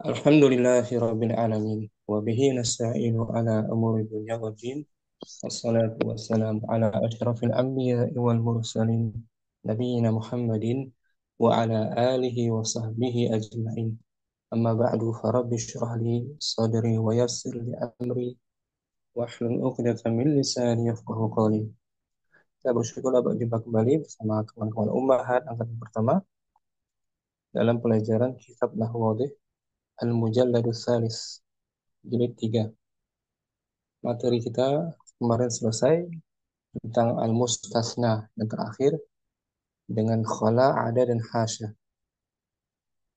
Alhamdulillahi Rabbil Alamin wa bihi nasta'inu ala umuri dunya wa din wassalatu wassalamu ala ashrafil anbiya'i wal mursalin nabiyina Muhammadin wa ala alihi wa sahbihi ajma'in amma ba'du farabbi shrah li sadri wa yassir li amri wahlul 'uqdatam min lisani yafqahu qawli. Kita bersyukur berjumpa kembali bersama kawan-kawan Ummahat angkatan pertama dalam pelajaran kitab Nahwu Al-Mujalladus Salis jilid 3. Materi kita kemarin selesai tentang al-mustasna yang terakhir dengan khala, ada, dan hasya.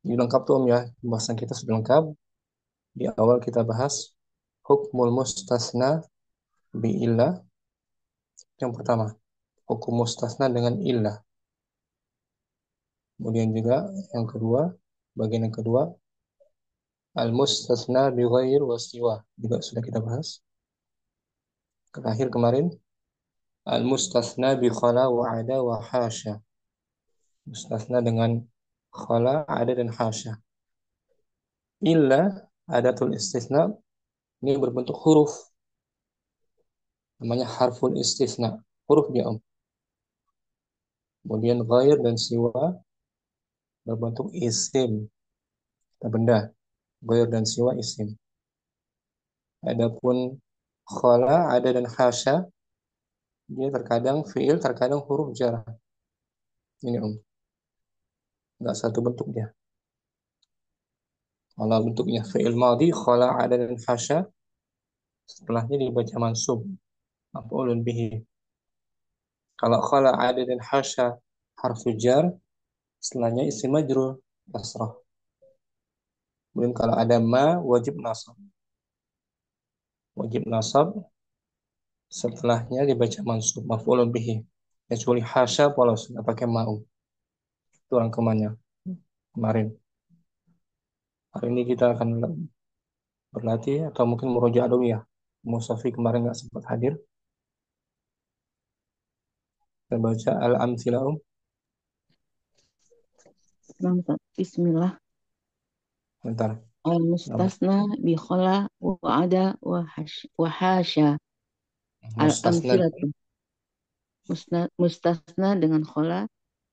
Ini lengkap tuh Om ya, pembahasan kita sudah lengkap. Di awal kita bahas hukmul mustasna bi illah. Yang pertama, hukum mustasna dengan illah. Kemudian juga yang kedua, bagian yang kedua, al-mustasna bi ghair wasiwa. Juga sudah kita bahas. Terakhir kemarin, al-mustasna bi khala wa ada wa hasya. Mustasna dengan khala, ada, dan hasya. Illa adatul istisna ini berbentuk huruf, namanya harful istisna, huruf dia Om. Kemudian ghair dan siwa berbentuk isim, benda. Ghair dan siwa isim. Adapun khala, ada, dan hasya dia terkadang fiil, terkadang huruf jar. Ini Om, nggak satu bentuk dia. Kalau bentuknya fiil madhi, khala, ada, dan hasya, setelahnya dibaca mansub, maf'ulun bihi. Kalau khala, ada, dan hasya harfu jar, setelahnya isim majrur, kasrah. Kemudian kalau ada ma, wajib nasab. Wajib nasab, setelahnya dibaca mansub, maf'ulun bihi. Kecuali hasya, polos, nggak pakai ma'u. Itu rangkumannya kemarin. Hari ini kita akan berlatih, atau mungkin murojaah dulu ya. Musafi kemarin nggak sempat hadir. Kita baca al-amtsilah. Bismillah. Bentar. Al-mustasna bi khala wa ada wa hasya. Mustasna. Al-amsilatu. Mustasna dengan khala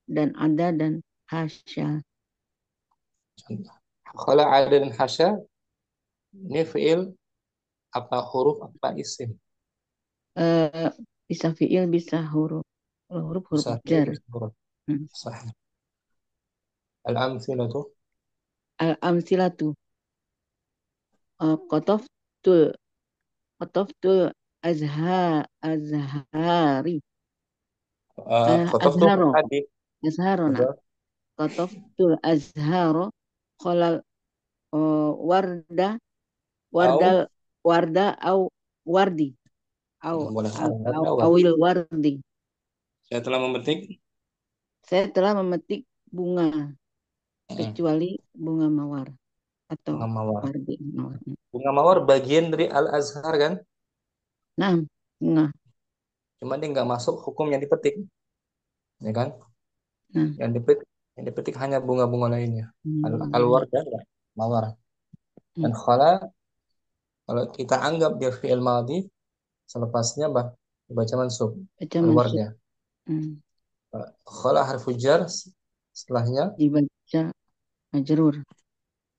dan ada dan hasya. Khala, ada, dan hasya ini fiil apa huruf apa isim? Eh, bisa fiil, bisa huruf. Kalau huruf Bisa fiil, jar. bisa huruf. Hmm. Sahih. Al-amtsilah tuh Al-amsilatu. Qataftul. Qataftul azhari. kotof tuh Azharo. tadi. Azharona. Coba. Qataftul azharo. Khalal warda warda Au. warda au wardi au Boleh au, au awal. awil wardi. Saya telah memetik. Saya telah memetik bunga Mm, kecuali bunga mawar atau bunga mawar. wardi mawar. Bunga mawar bagian dari Al-Azhar kan? Nah, bunga. Cuma dia nggak masuk hukum yang dipetik, ya kan? Nah, Yang dipetik, yang dipetik hanya bunga-bunga lainnya. bunga. Al-wardah enggak, mawar. Dan Hmm, khala, kalau kita anggap dia fi'il madhi, selepasnya dibaca mansub. baca masuk. Al-wardah. Hmm, Khala harfu jar, setelahnya dibaca majrur.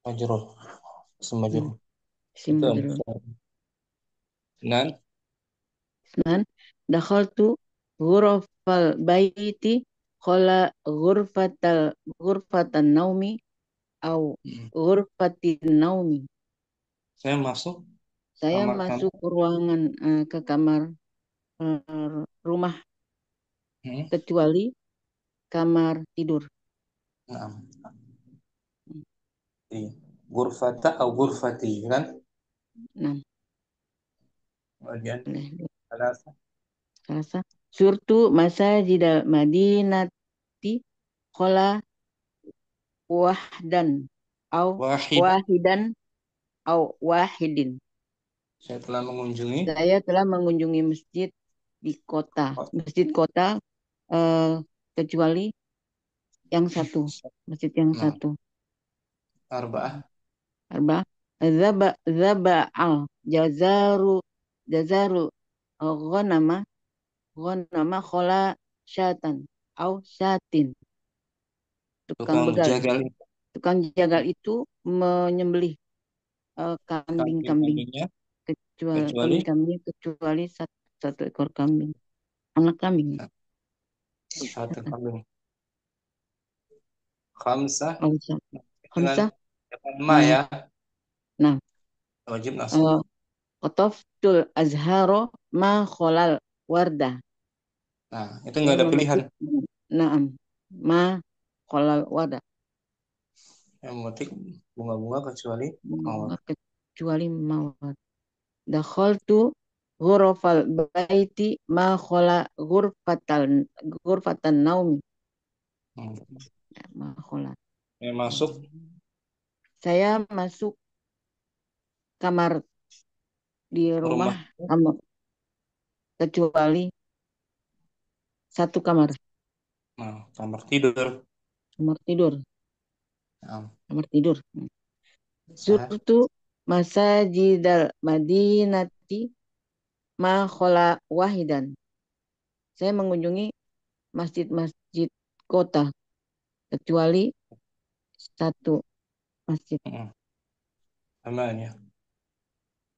majrur. Ism Hmm, majrur. sim Itu majrur. nan Dan dakhaltu ghurafal baiti khala ghurfatan naumi au ghurfatin naumi. saya masuk Saya kamar-kamar. masuk ke ruangan, ke kamar, rumah Hmm. kecuali kamar tidur. Nah, di gurfata atau gurfati kan? Nah, Kemudian boleh ada rasa. Surtu masajidal madinati kola wahdan au wahid. wahidan au wahidin. Saya telah mengunjungi Saya telah mengunjungi masjid di kota, masjid kota, eh, kecuali yang satu, masjid yang nah, satu. arba'ah. Arba. Zaba'a jazaru ghanama ghanama khola syatan au syatin. Tukang Tukang begal. jagal Tukang jagal itu menyembelih kambing-kambing. kambing-kambingnya Kecuali kecuali kambing-kambingnya kecuali satu ekor kambing. Anak kambing. satu kambing. Khamsah Khamsah. dengan Khamsah. ma Nah, ya, nah, wajib nasab. eh, qataftul azharo ma kholal wardah. Nah, itu Saya nggak ada pilihan. memetik naam ma kholal wardah. Yang memetik bunga-bunga kecuali mawar. Kecuali mawar. Dakhaltu ghurafal baiti ma khola ghurfatan naumi. Hmm. Ma khola. Yang masuk Saya masuk kamar di rumah rumah, kamar kecuali satu kamar, nah, kamar tidur. kamar tidur, Nah, kamar tidur. saya Zurtu masajidal madinati ma khola wahidan. Saya mengunjungi masjid-masjid kota kecuali satu masjid. aman ya.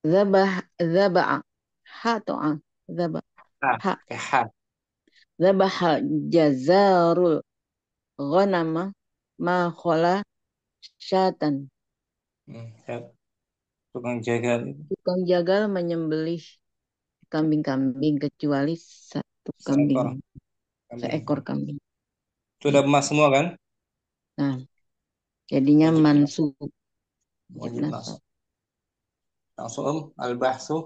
Zabah ha to'a zabah Ah, ha kehat. zabah jazarul ghanama ma khola syatan. Ya. Tukang jagal itu Tukang jagal menyembelih kambing-kambing kecuali satu kambing, seekor kambing. seekor kambing. Sudah emas semua kan? Nah, jadinya Wajib nasab. mansub, wajib Wajib nasab. nasab. Langsung al-bahsu.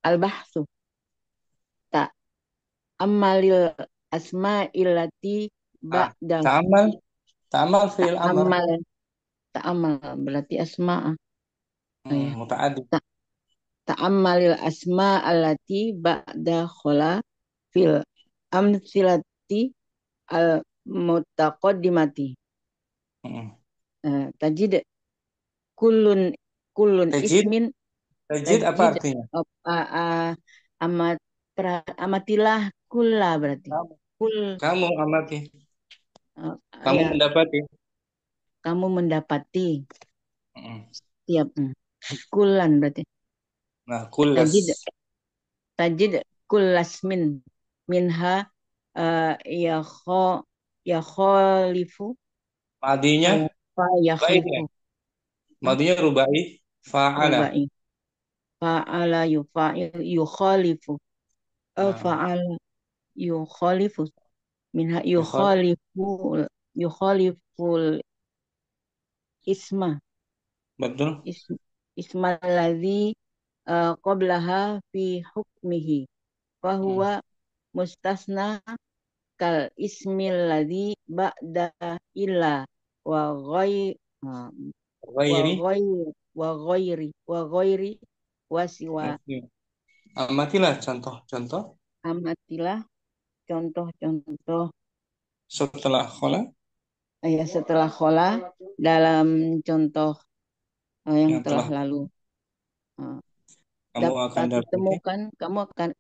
Al-bahsu tak amalil asma'illati Ah, ba'da ta'amal. Ta'amal tak fi'il amr. amal tak amal berarti asma'a. Oh, ya. Muta'addi. Tak amalil asma'allati ba'da khola fil amsilati al mutaqaddimati. Tajid kullun kullun Tajid. ismin Tajid apa tajid artinya? amat amatilah kulla berarti Kamu. kul Kamu amati. Kamu ya mendapati. kamu mendapati Mm. tiap kulan berarti Nah, kulas. tajid tajid kullasmin minha ya kho ya kholifu Madinya fa ya baik ya. khlifu Madinya rubai. Fa'ala. rubai fa'ala yufa'il yukhalifu Nah, fa'ala yukhalifu minha ikhwan. yukhaliful isma Betul. is, ismal ladzi qablaha fi hukmihi Mm. fahuwa mustasna kal ismil ladzi ba'da illa wa ghai wa Ghairi. ghairi wa ghairi wa siwa Amatilah contoh-contoh amatilah contoh-contoh setelah khola ya setelah khola dalam contoh yang yang telah telah lalu. Eh, kamu akan dapat dapati. ditemukan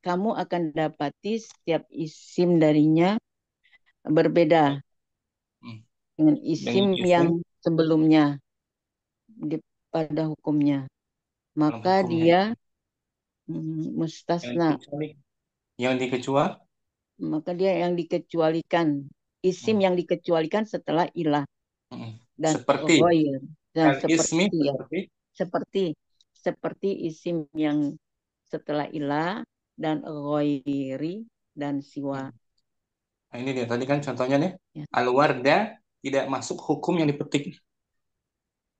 kamu akan dapati setiap isim darinya berbeda Hmm. dengan Dengan isim yang isim sebelumnya pada hukumnya dalam maka hukumnya dia yang mustasna dikecuali yang dikecuali maka dia yang dikecualikan isim hmm. yang dikecualikan setelah ilah Hmm. dan Seperti ghair dan al ismi seperti ya seperti seperti seperti isim yang setelah ilah dan ghairi dan siwa. hmm. Nah, ini dia tadi kan contohnya nih Ya, al warda tidak masuk hukum yang dipetik,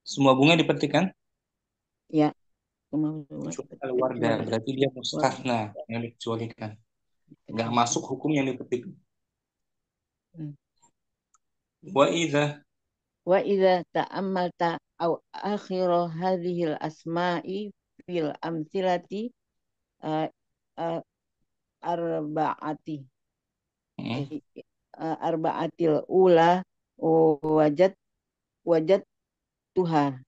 semua bunga dipetik kan, ya kemudian kecuali al warda kecuali berarti dia warna mustasna yang dikecualikan, nggak kecuali. masuk hukum yang dipetik. Hmm. Wa idza Wa idza ta'ammalta aw akhir hadhihi al-asma'i fil amthilati uh, uh, arba'ati hmm. arba'atil ula wajad wajad tuha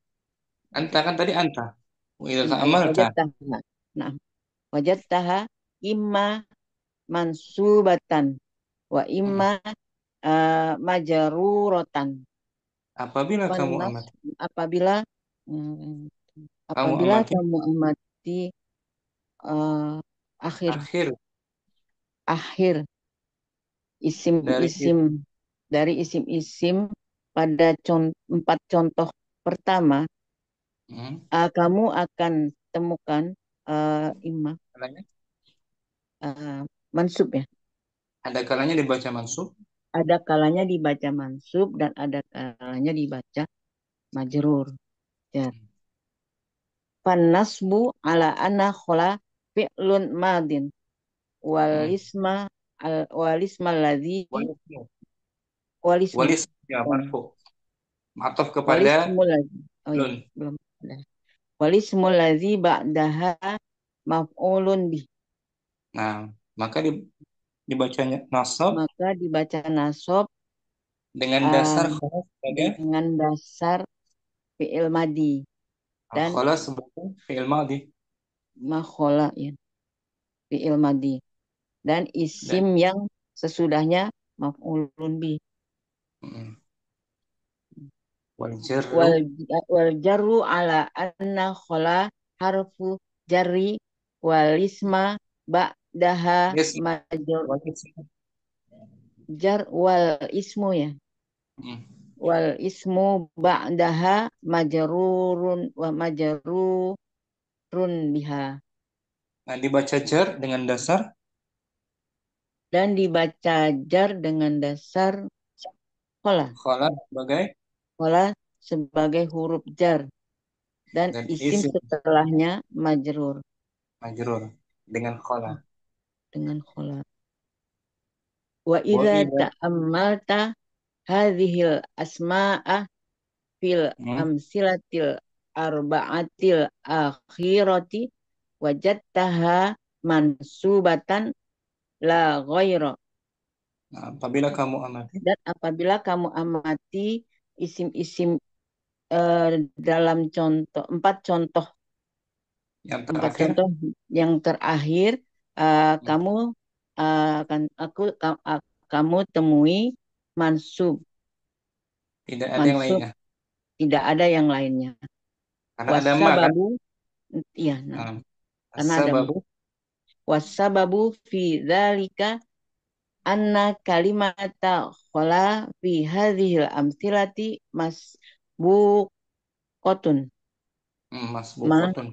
Anta kan tadi anta. Wa idza ta'amalta. Wajadtaha. Nah, wajadtaha imma mansubatan wa Hmm. imma majaruratan. Apabila kamu Wanas amati. apabila hmm, Kamu apabila amati kamu amati eh, akhir akhir akhir dari isim-isim dari isim-isim pada empat contoh pertama, hmm, kamu akan temukan imma kalanya, mansub ya. ada kalanya dibaca mansub. Ada kalanya dibaca mansub dan ada kalanya dibaca majrur. Ya. Nasbu ala anna khola fi'lun madin Hmm. walisma walisma ladzi Walismu. walismu Walis ya oh, marfu. Ma'tuf kepada walismu ladzi oh ya lun. belum ada. Walismu ladzi ba'daha maf'ulun bih. Nah, maka dibacanya nasab Maka dibaca nasab dengan dasar um, khalas sebagai dengan dasar fi'il madi dan khalas sebagai fi'il madhi makhola ya fi'il madi dan dan isim yang sesudahnya maf'ulun bih. mm, wal jarru wal wal jarru ala anna khala harfu jarri wal isma ba'daha yes majur wal ismu. jar wal ismu ya Mm. wal ismu ba'daha majrurun wa majrurun biha Nah, dibaca jar dengan dasar dan dibaca jar dengan dasar khala khalas sebagai khala sebagai huruf jar dan dan isim isim setelahnya majrur majrur dengan khala. dengan khala wa Wa idza idza ta'ammalta hadhil asma'a fil hmm. amsilatil arba'atil akhirati wajadtaha mansubatan la ghaira. Nah, apabila kamu amati Dan apabila kamu amati isim-isim dalam empat contoh yang empat terakhir contoh yang terakhir hmm, kamu kamu temui mansub tidak ada yang mansub lainnya tidak ada yang lainnya. karena ada ma kan. Wasababu, iya, nah, Nah, karena ada sababu wasababu fi dzalika anna kalimata khala fi hadhil amthilati masbuqatun ma masbuqatun.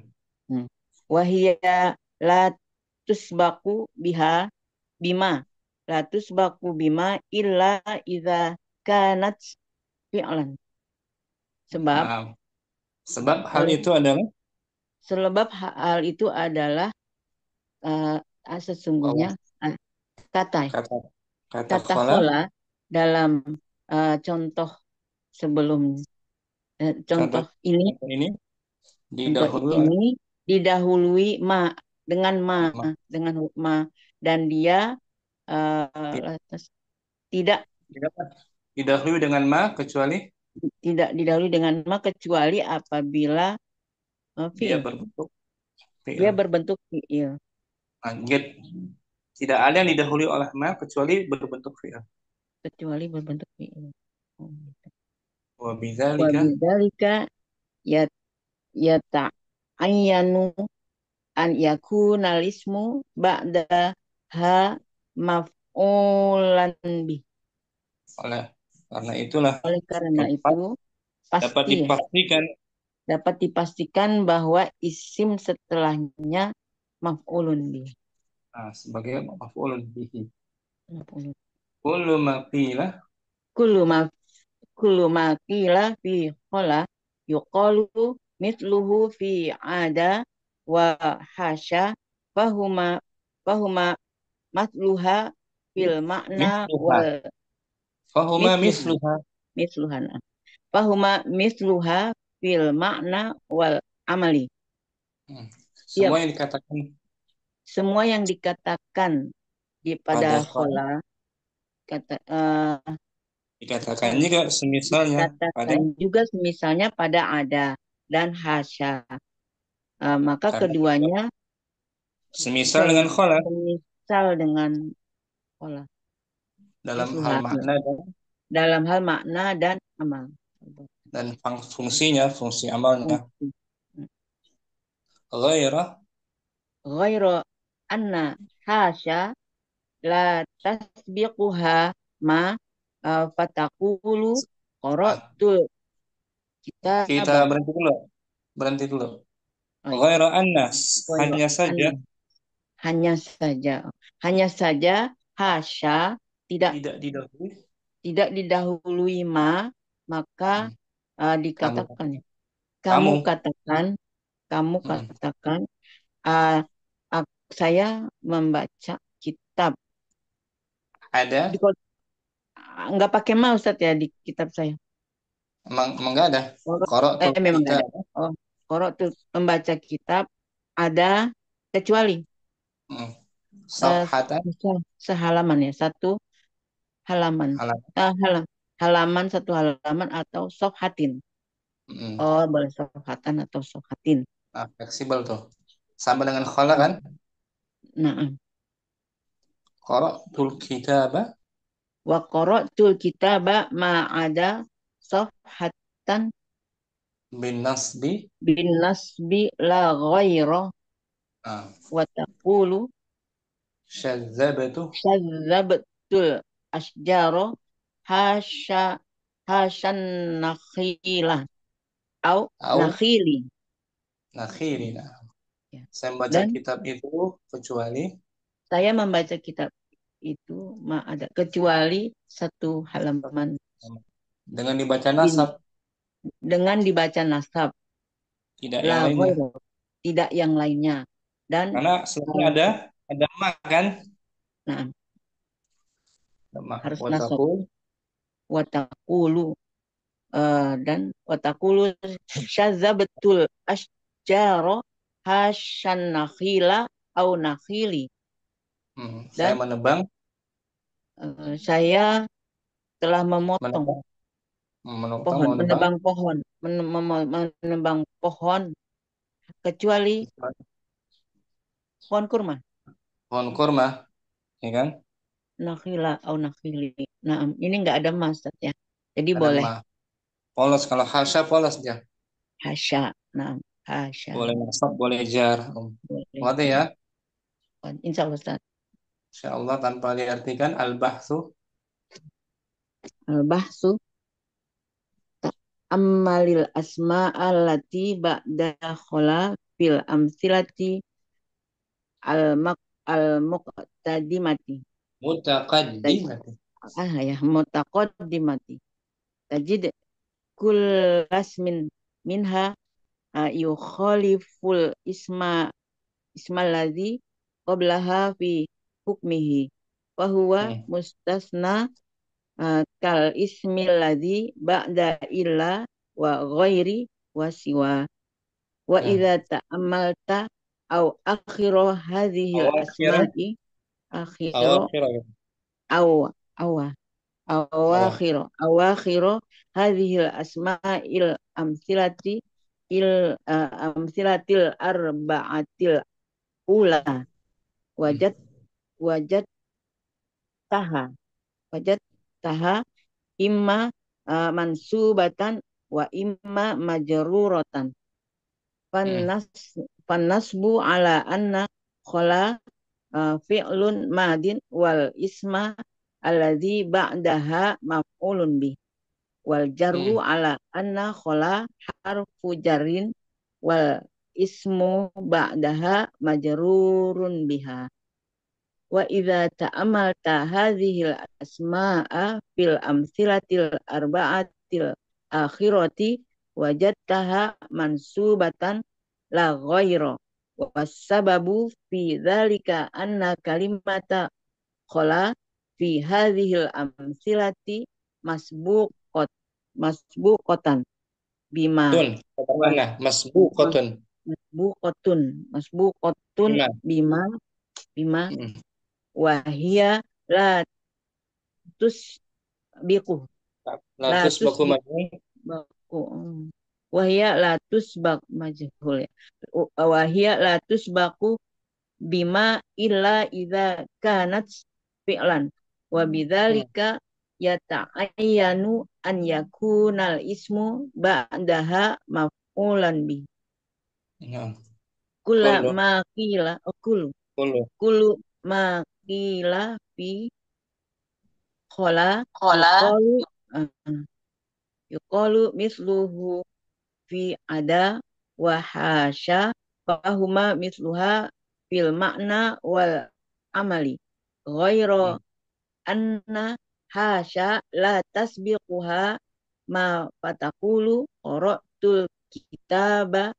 wa hiya la tusbaqu biha bima la tusbaqu bima illa idza kanat fi'lan sebab Nah, sebab hal oleh itu adalah sebab hal itu adalah bahwa sesungguhnya kata kata kata kata khala khola dalam contoh sebelum contoh contoh ini contoh ini contoh didahului oleh ini didahului dengan ma. dengan huruf dan dia lantas tidak Tidak didahului dengan ma kecuali tidak didahului dengan kecuali apabila dia fiil berbentuk dia fi'il. berbentuk fiil Lanjut. Tidak ada yang didahului oleh ma kecuali berbentuk fi'il. kecuali berbentuk fiil. Oh, gitu. Wa Wa bidzalika bidzalika ya yata'ayyanu an yakuna lismu ba'da ha maf'ulan bih. oleh karena itulah Oleh karena dapat itu dapat pasti ya, dipastikan dapat dipastikan bahwa isim setelahnya maf'ulun bih. sebagai maf'ulun bihi. Maf'ulun. Kullu ma qila Kullu ma kullu ma qila fi qola yuqalu mithluhu fi ada wa hasya fahuma fahuma matluha fil makna misluha. wal Fahuma misluha misluha. misluhan fahuma misluha fil makna wal amali. Hmm. Tiap Semua yang dikatakan semua yang dikatakan di pada pada khola khola kata dikatakan juga semisalnya pada dikatakan juga misalnya pada ada dan hasya. Maka Karena keduanya semisal dengan khola semisal dengan pola dalam hal makna dalam hal makna dan amal. dan fungsinya, fungsi amalnya. Fungsi. Ghaira Ghairu anna hasya la tasbiquha ma fatakulu qara'tul kita kitabah. berhenti dulu. Berhenti dulu. Oh, iya. Ghaira annas, Ghairu hanya saja anna hanya saja hasya tidak tidak didahului. tidak didahului ma, maka Kamu, dikatakan kamu kamu, katakan kamu hmm, katakan uh, saya membaca kitab di, ada, nggak pakai ma Ustadz ya di kitab saya. emang nggak ada. Qara'tul Memang nggak kita, ada. Oh, korok tuh membaca kitab ada kecuali hmm, eh, safhatan, sehalaman ya, satu halaman. alam, Halaman satu halaman atau sofhatin. hmm. Oh, boleh sofhatan atau sofhatin. Nah, fleksibel tuh. Sama dengan khola kan? Nah, Qara'tul kitaba wa qara'tul kitaba ma'ada sofhatan bin nasbi, bin nasbi la ghaira nah, wa taqulu syadzabatu syadzabtul asjaro hasya hasyan nakhilah au au nakhili. nakhirina. Ya. Saya membaca Dan kitab itu kecuali saya membaca kitab itu ada kecuali satu halaman dengan dibaca ini nasab, dengan dibaca nasab tidak la yang lainnya. ghairu, tidak yang lainnya. Dan Karena setelahnya uh, ada ma kan? nah Ada ma. harus nasab Wataku watakulu dan watakulu syadza betul asjaro hasyan nakhila au nakhili. saya Dan menebang, saya telah memotong menebang, menebang, pohon, mau menebang, menebang pohon, menebang pohon kecuali pohon kurma. pohon kurma, ya kan? Nakhila au nakhili. Nah, ini nggak ada mas ya. Jadi Ada boleh ma. Polos, kalau hasya polos dia. hasya. Nah, hasya. Boleh nasab, boleh jar. Boleh. Ngerti ya? Insya Allah Ustaz. Insya Allah tanpa diartikan al-bahsu. Bahsu ammalil asma allati ba'da khola fil amsilati al muqtadimati. Mutaqaddimat. Ya, mutaqaddimati. Tajid kullasmin minha yukhaliful ismaladzi qablaha fi hukmihi wa huwa Hmm. mustasna kal ismiladzi ba'da illa wa ghairi wa siwa wa Hmm. idza ta'ammalta au akhira hadhil Awakhirah, asma'i akhira awakhirah, au awa awak. awakhiro hadhil asma'il amsilati amsilatil arba'atil ula Hmm. wajad wajad taha wajad taha imma mansubatan wa imma majruratan Hmm. fannas fannasbu ala anna khala fi'lun madin wal isma alladhi ba'daha maf'ulun bih wal jarru Hmm. ala anna khola harfu jarrin wal ismu ba'daha majrurun biha wa idza ta'amalta hadhil asma'a fil amsilatil arba'atil akhirati wajadtaha mansubatan la ghaira wasababu fi dzalika anna kalimata khola fi hadhil amsilati masbuqat masbuqatan bima Tun, wa katakanlah masbuqatun. masbuqatun masbuqatun Bima. bima bima Hmm. wahia la tusbiqu Nah, la terus baku tusbiqu mani, Wahia la tusbaq majhul ya. Wahia la tusbaqu bima illa idza kanat fi'lan wa bidzalika yata'ayyanu an yakunal ismu ba'daha maf'ulan bi. Nah, Kula kullu ma qila kulu kullu kulu ma qila fi khola Kola. yuqalu uh, yuqalu misluhu fi ada wa hasya fahuma misluha fil makna wal amali ghairu Hmm. anna hasya la tasbiquha ma fatakulu qara'tul kitaba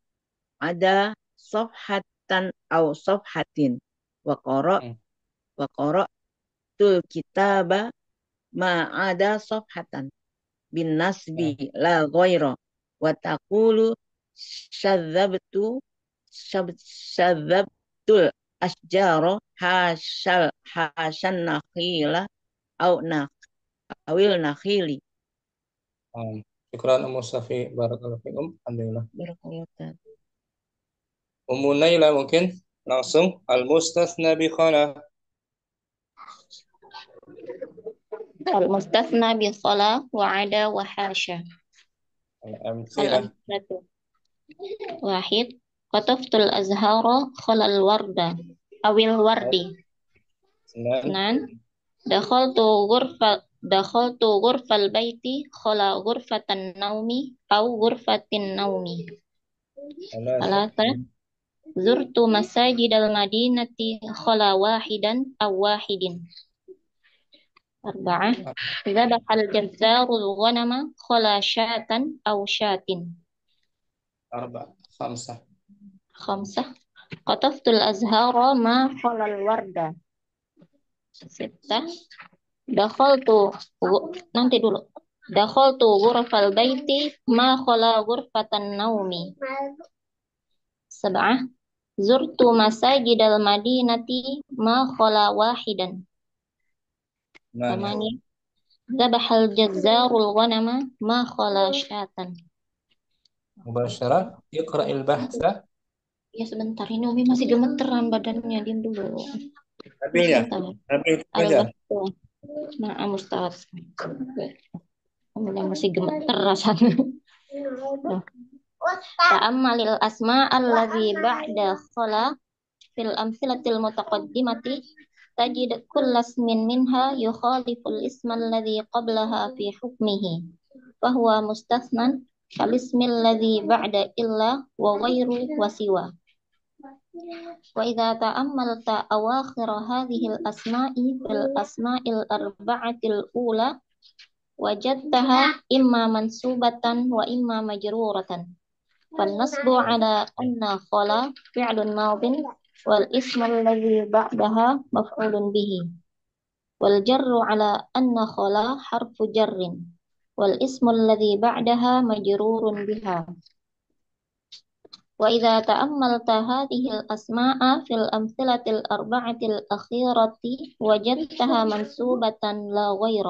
ada safhatan au safhatin wa qara' Hmm. wa qara'tul kitaba ma ada safhatan bin nasbi Nah, la ghaira wa taqulu syadzabtu syadzabtul asjara hasan nakhila au nak awil nakhili. syukran Ummu Safi, barakallahu fikum. Alhamdulillah. Barakallahu. Ummu Naila mungkin langsung al-mustatsna bi khala. المستثنى بالصلاة وعدا وحاشا. Al-amtsilah. الأمثلة: واحد، قطفت الأزهار خلا الورد أو الورد. Senan. اثنان، دخلت غرف البيت خلا غرفة النوم أو غرفة النوم. Salasa. ثلاثة، زرت مساجد المدينة خلا واحدا أو واحد. أربعة، ذبح الجزار الغنم خلا شاة أو شاة. Arba. Khamsah. خمسة، قطفت الأزهار ما خلا الوردة. ستة، nanti dulu. دخلت غرف البيت ما خلا غرفة النوم. سبعة، زرت مساجد المدينة ما خلا واحدا. Nana. ثمانية، ذبح الجزار الغنم ما خلا شاة. Mubasyarah. Iqra'il bahsa. Ya sebentar, ini Umi masih gemeteran badannya, diam dulu. Nabil ya. Sebentar. Nabil belajar. Al-Ghafur. Nah, Ustaz. Umi masih gemeter rasanya. Nah, ta'ammalil asma alladhi ba'da khala fil amsilatil mutaqaddimati tajid kullasmin minha yukhaliful isma alladhi qablaha fi hukmihi fahuwa mustathnan kalismil ladhi ba'da illa wa ghairu wa siwa. وإذا تأملت أواخر هذه الأسماء في الأسماء الأربعة الأولى وجدتها إما منصوبة وإما مجرورة. فالنصب على أن خلا فعل ماض والاسم الذي بعدها مفعول به، والجر على أن خلا حرف جر والاسم الذي بعدها مجرور بها. وإذا تأملت هذه الأسماء في الأمثلة الأربعة الأخيرة وجدتها منصوبة لا غير.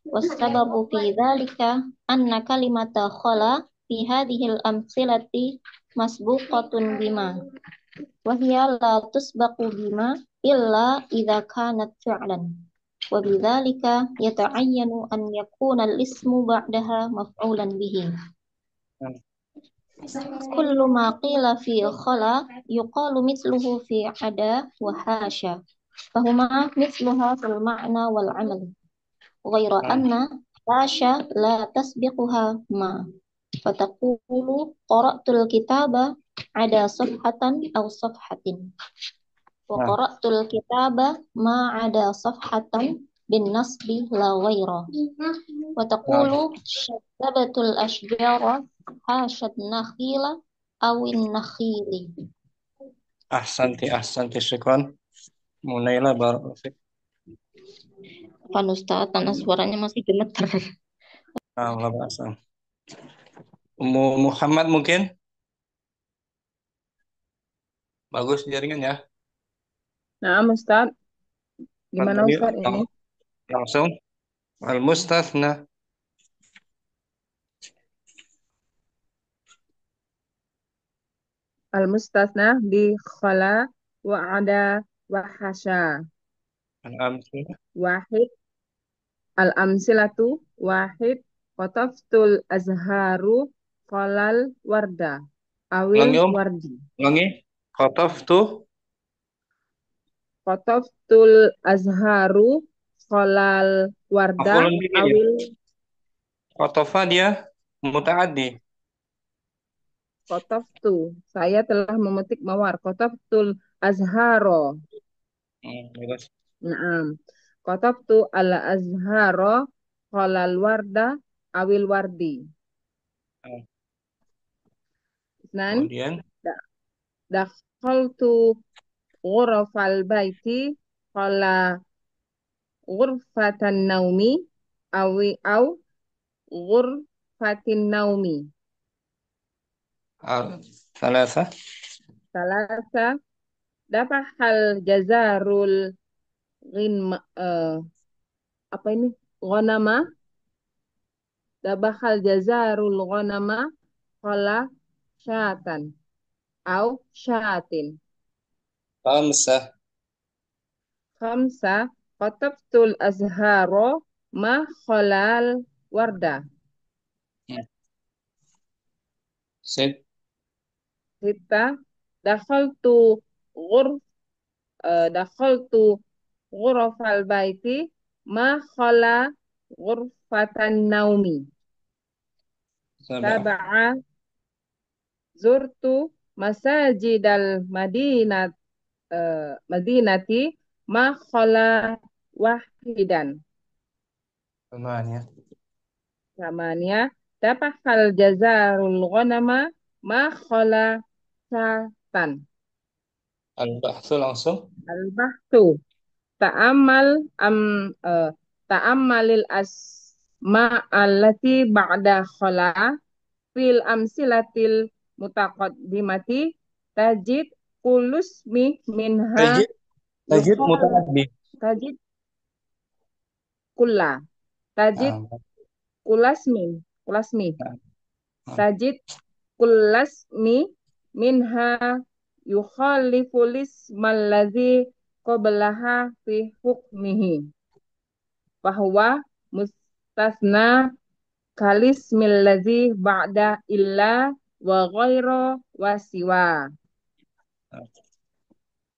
والسبب في ذلك أن كلمة خلا في هذه الأمثلة مسبوقة بما، وهي لا تسبق بما إلا إذا كانت فعلا، وبذلك يتعين أن يكون الاسم بعدها مفعولا به. كل ما قيل في خلا يقال مثله في عدا وحاشا، فهما مثلها في المعنى والعمل، غير أن حاشا لا تسبقها ما، فتقول قرأت الكتاب عدا صفحة أو صفحة، وقرأت الكتاب ما عدا صفحة بالنصب لا غير. وتقول شذبت الأشجار حاشا النخيل أو النخيل. Ahsanti, syukran. Munaila barakallahu fik. Pan Ustaz, karena suaranya masih gemeter. Allah bahasa. Ummu Muhammad mungkin. Bagus jaringannya. Nah, Ustaz, gimana Fadli, Ustaz ini? langsung. Al-mustatsna. Al-mustasna bi khala wa ada wa hasya. Al-amsilah. Wahid al-amsilatu wahid qataftul azharu qalal warda awil Ulangi, Om. wardi. Ulangi. Khataftu. Qataftul azharu qalal warda Maf'ulun bihi dia. awil Khatafa dia muta'addi. qataftu. Saya telah memetik mawar. Qataftul azharo. Bagus. Naam. Qataftu al azharo qalal warda awil wardi. Nah, Nan kemudian dakhaltu ghurafal baiti qala ghurfatan naumi au ghurfatin naumi. thalatha. Salasa dafahal jazarul ghinma apa ini ghanama dabahal jazarul ghanama qala syatan au syatin. Khamsah. Khamsa qatabtul azharo ma khalal warda. Sit. Sita dakhaltu ghur dakhaltu ghurafal baiti ma khala ghurfatan naumi. Sab'ah. Sab'a zurtu masajidal madinati ma khala wahidan. Thamaniyah. Samania dapahal jazarul ghanama ma khala satan. Al-bahthu langsung. Al-bahtu ta'amal am ta'ammalil asma allati ba'da khala fil amsilatil mutaqaddimati tajid kulusmi minha Tajid. Tajid yukhal muta'addi. tajid kulla tajid Nah, kulasmi nah, nah. tajid kullasmi minha yukhalifu lismal ladzi qablaha fi hukmihi bahwa mustasna kalismil ladzi ba'da illa wa ghaira wa siwa.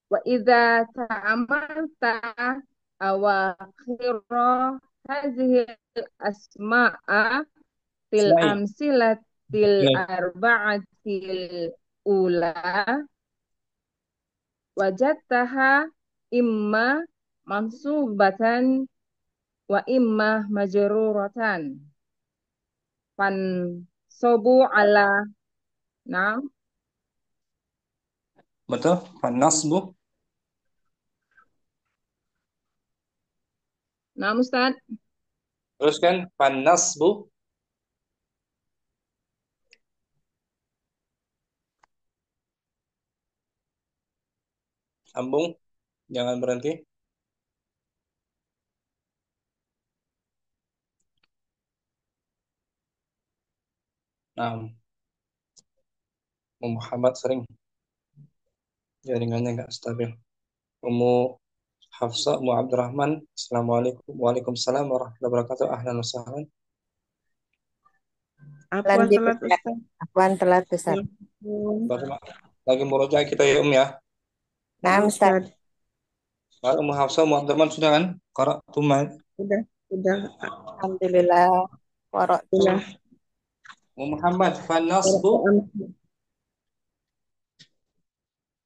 Wa idza ta'amalta awakhira hadhihi asma'a fil Ismail. amsilatil Ya. arba'atil ula wajadtaha imma mansubatan wa imma majruratan fan sobu ala nah Betul? Fan-nasbu. nah Ustaz. Teruskan. Fan-nasbu. Sambung. Jangan berhenti. Nah, Muhammad sering jaringannya nggak stabil. Ummu Hafsa, Ummu Abdurrahman. Assalamualaikum. Waalaikumsalam warahmatullahi wabarakatuh. Ahlan wa sahlan. Afwan Lanjut salat Ustaz. Ustaz. Afwan telat Ustaz. Lagi murojaah kita ya, ya. Nah Ustaz. Kalau Ummu Hafsa, Ummu Abdurrahman sudah kan? Qara'tumma. Sudah. Alhamdulillah. Warahmatullahi. Sudah. Ummu Muhammad, fan-nasbu.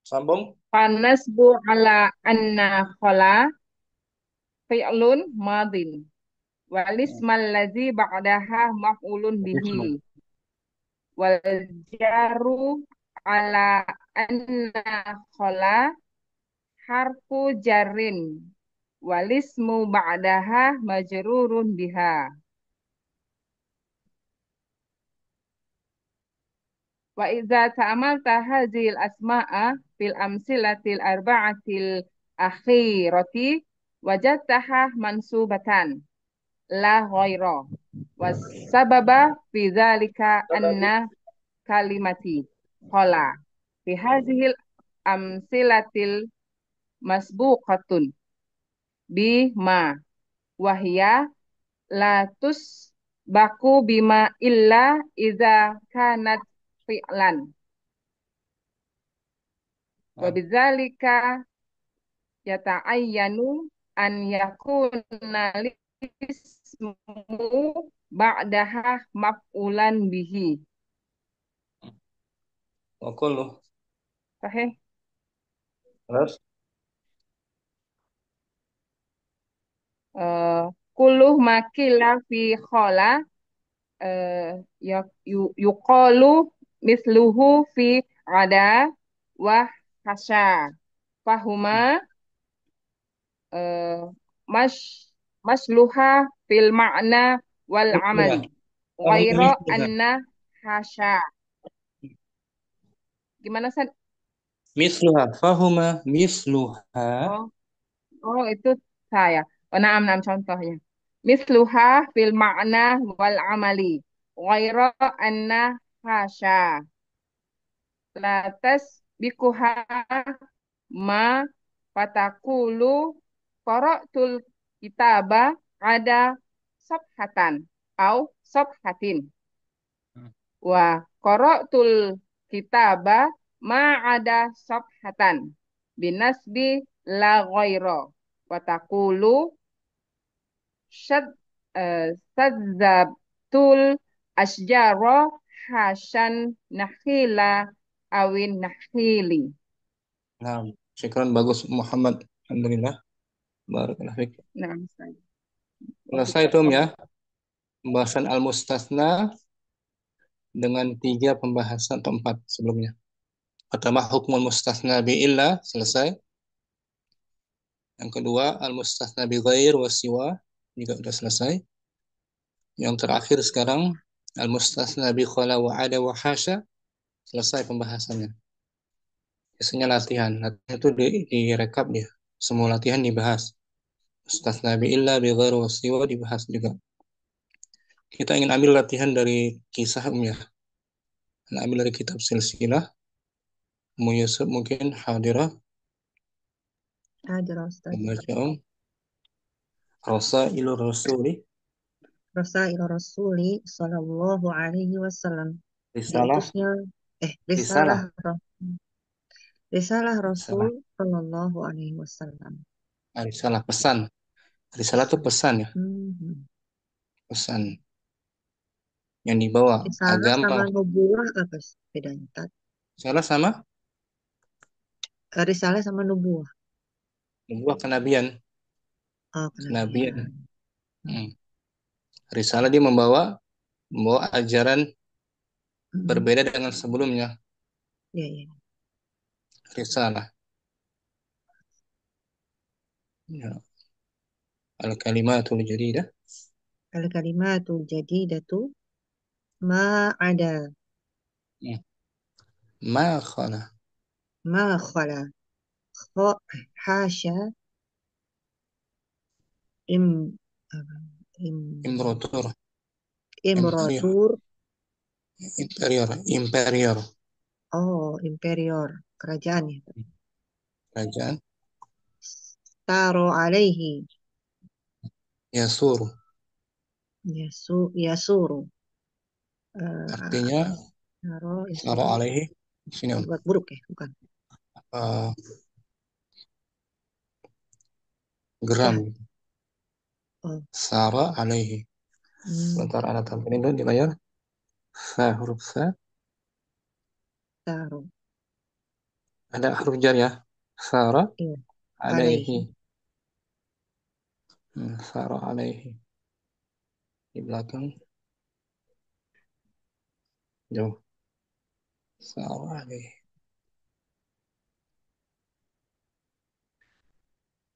Sambung. Fanasbu ala anna khala fi'lun madin wal ismal ladzi ba'daha maf'ulun bihi wal jaru ala anna khala harfu jarrin wal ismu ba'daha majrurun biha. Wa idza ta'amalta hadhil asma'a fil amsilatil arba'atil akhirati wajadtaha mansubatan la ghaira wasababa fi dzalika anna kalimati qala fi hazihil amsilatil masbuqatun bima wahya latus baku bima illa iza kanat fi'lan wa bidzalika yata'ayyanu an yakuna lismu ba'daha maf'ulan bihi. Wa kullu. Sahih. Terus Kuluh makila fi khola yuqalu misluhu fi ada wa hasya. Fahuma mas masluha fil ma'na wal amali ghaira anna hasya. Gimana San? misluha fahuma misluha. Oh itu saya. Oh, naam contohnya. Misluha fil ma'na wal amali ghaira anna hasya. Latas bikuha ma fatakulu qara'tul kitaba ada sabhatan au sabhatin wa qara'tul kitaba ma ada sabhatan binasbi la ghaira wa taqulu syad sadzabtul asjara hasan nakhila awin nakhili. Nah, syukran bagus Muhammad. Alhamdulillah. Barakallahu fiik. Nah, saya. Selesai itu ya. Pembahasan al-mustasna dengan 3 pembahasan atau 4 sebelumnya. Pertama hukmul mustasna bi illa selesai. Yang kedua al-mustasna bi ghair wa siwa juga sudah selesai. Yang terakhir sekarang al-mustasna bi khala wa ada wa hasya selesai pembahasannya. Biasanya latihan itu direkap dia. Semua latihan dibahas. Mustasna bi illa bi ghair wa siwa dibahas juga. Kita ingin ambil latihan dari kisah ya. Ambil dari kitab silsilah. Yusuf mungkin hadirah. Hadirah Ustaz. Pembacaan Rasailur Rasuli. Rasail Rasuli sallallahu alaihi wasallam. Risalah. Risalah Rasul sallallahu alaihi wasallam. Risalah pesan. Risalah itu pesan ya. Pesan yang dibawa Risalah agama. sama nubuwah apa bedanya? Risalah sama? Risalah sama nubuwah. Nubuwah kenabian. Oh, kenabian. Risalah dia membawa ajaran berbeda dengan sebelumnya. Iya. Risalah. Ya. Al-kalimatul jadidah. Al-kalimatul jadidatu ma ada. Ma khala. Ma khala. Hasya. Imperator. Imperior. Oh, imperior. Kerajaan ya. Kerajaan. Taro alaihi. Yasuru. Yasuru. Artinya Taro alaihi. Sini buat buruk ya, bukan? Geram. Sara alaihi. Sebentar anak tampilin dulu di layar. Huruf sa. Taro. Ada huruf jar ya. Sara alaihi. Sara alaihi. Di belakang. Jauh. Sara alaihi.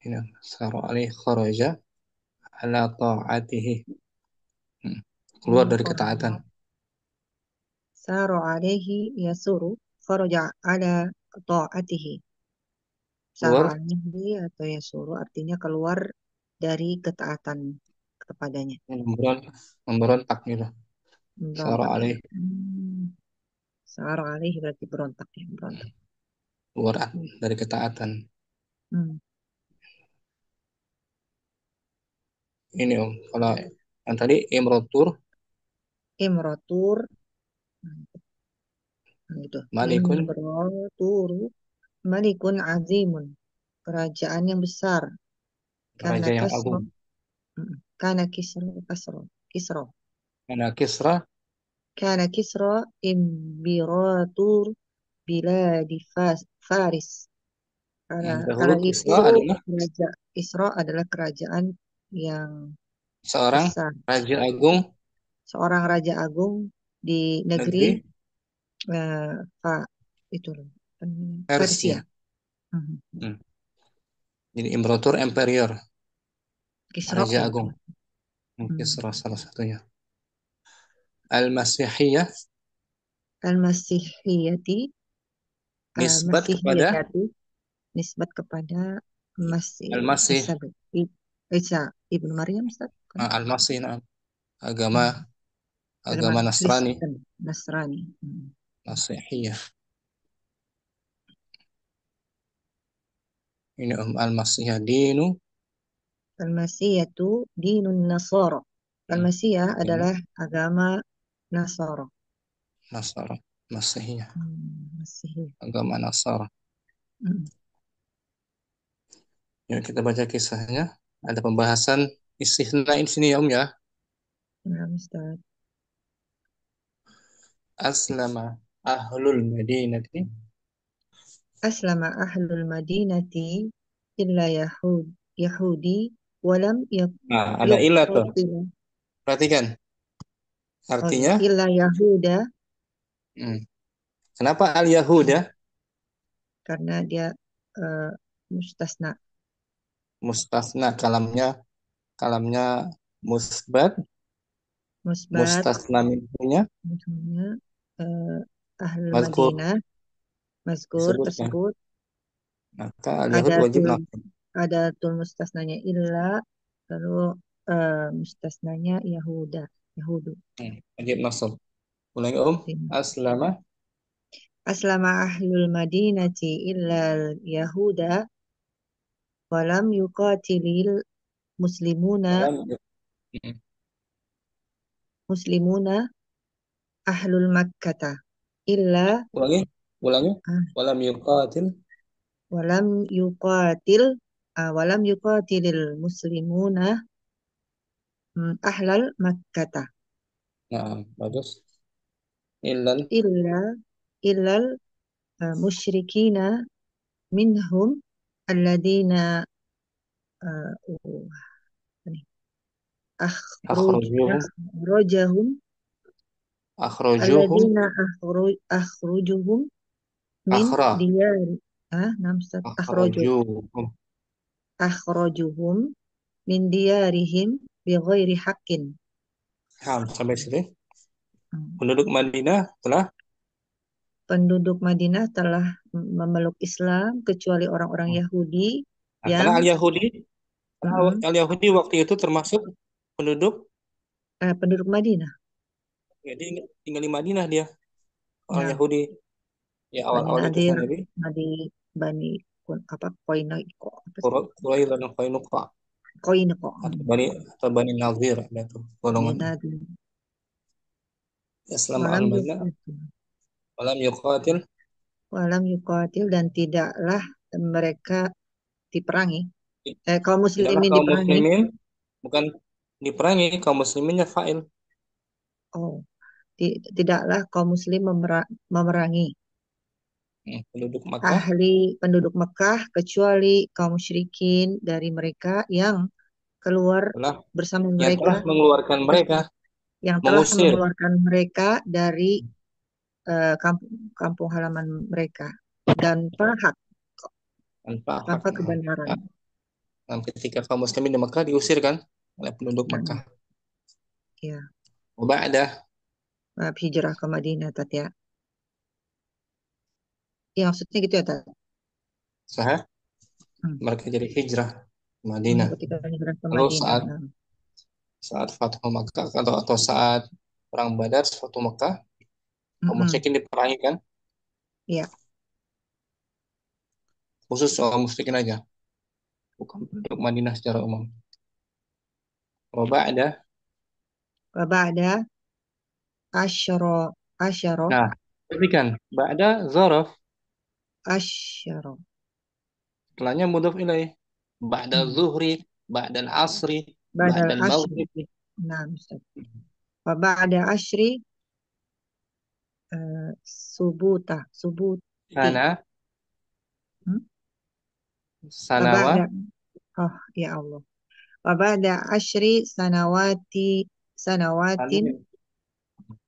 Ini Sara alaihi kharaja ala ta'atihi. Keluar dari ketaatan. Sara alaihi yasuru kharaja ala ta'atihi. Sara alaihi atau yasuru artinya keluar dari ketaatan kepadanya. Memberontak gitu. Sara alaihi. Sara alaihi berarti berontak ya, berontak. Keluar dari ketaatan. Hmm. Ini Om, kalau yang tadi imrotur, Imrotur, itu. malikun, Imroturu, malikun azimun, kerajaan yang besar. Karena raja yang kasro, agung. karena kisro. Karena Kisra, Karena kisro imbiratur biladi Faris. yang Kala dahulu itu Kisra adalah Raja Isra adalah kerajaan yang seorang besar. raja agung Seorang raja agung di negeri negeri Fa, itu Persia. Persia. Hmm. Jadi imrotur imperior, Kisra raja ya. agung. Kisra salah satunya. Al-Masihiyah, Al-Masihiyati, nisbat kepada nisbat kepada Masih Al-Masih, Isa ibnu Maryam, Ustaz? Al-Masih, agama Agama Nasrani, Kristen, Nasrani. Masihiyah. Ini Al-Masihiyah dinu, Al-Masiyatu dinun Nasara. Al-Masiyah adalah agama Nasara. Nasara, Masihiyah, Masihiyah. agama Nasara. Yuk kita baca kisahnya. Ada pembahasan istisna di sini ya Om ya. Ya, Ustaz. Aslama ahlul madinati. Aslama ahlul madinati illa Yahudi walam Nah, ada ilah tuh. yuqatilu. Perhatikan. Artinya, Illa Yahuda, kenapa al-Yahuda? karena dia mustasna. Mustasna, kalamnya musbat, mustasna minhunya Misalnya ahlul mazkur Madinah, mazkur disebutkan. tersebut Maka al-Yahud wajib nafsu. ada tul mustasnanya illa, lalu mustasnanya Yahudu. Wajib nafsu. Ulangi Om. Aslama ahlul madinati illa Yahuda walam yuqatilil muslimuna ahlul makkata illa Ulangi. Walam yuqatil. Walam yuqatilil muslimuna ahlal makkata. Nah, bagus. Illal musyrikina minhum alladina akhrajahum alladina akhrajuhum min diyari akhrajuhum min diyarihim bighairi haqqin. Sampai sini. Penduduk Madinah telah memeluk Islam kecuali orang-orang Yahudi karena Al-Yahudi waktu itu termasuk penduduk Madinah. Jadi tinggal di Madinah dia. Orang Ya. Yahudi. Ya awal-awal itu Nabi. Bani Koiniko. Atau Bani Nazir ada tuh golongan. Ya selama al-Madinah walam yuqatil dan tidaklah mereka diperangi. Kaum muslimin diperangi. Bukan diperangi, kaum musliminnya fa'il. Tidaklah kaum muslim memerangi penduduk Mekah kecuali kaum musyrikin dari mereka yang keluar bersama mereka, yang telah mengeluarkan mereka dari kampung halaman mereka tanpa kebenaran. Dan ketika kaum muslimin di Mekah diusir kan oleh penduduk Mekah. Ya. Ba'da hijrah ke Madinah, Tat ya. Ya maksudnya gitu ya, Tat. Sahih. Mereka jadi hijrah ke Madinah. Lalu saat Fathu Makkah atau saat perang Badar, Fathu Makkah, Kaum musyrikin diperangi kan? Iya. Khusus orang musyrikin aja, bukan penduduk Madinah secara umum. Wa ba'da, Wa ba'da asyara nah, perhatikan, ba'da zaraf, asyara. setelahnya mudhaf ilaih. Ba'da Hmm. zuhri, ba'da asri, Badal ba'da asyri. maghrib. Nah, Ustaz. Wa ba'da asyri subuti. Sana, Hmm? Wa sanawa, ba'da oh ya Allah. Wa ba'da asyri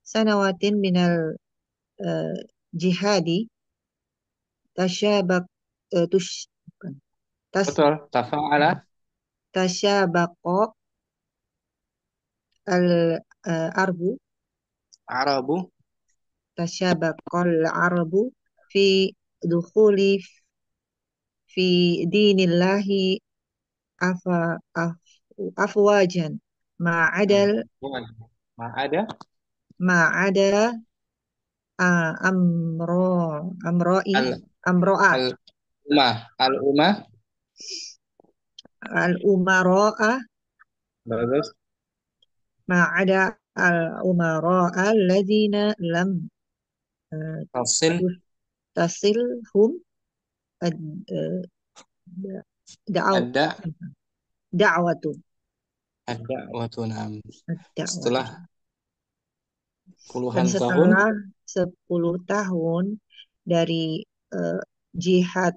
sanawatin minal jihadi tasyabak tush bukan. betul, tafa'ala, Tasyabaqa al arbu arabu, tasyabaqal arabu fi dukhuli fi dinillahi afa af, afwajan ma'adal ma'ada, ma'ada amro amroi al, amroa al-umah, al umaroa bagus, ma'ada al umaroa alladzina lam tasil, tasilhum ad- eh, da'aw ada, da'watu ada, waktu da'watu. setelah Dan puluhan tahun, setelah 10 tahun dari jihad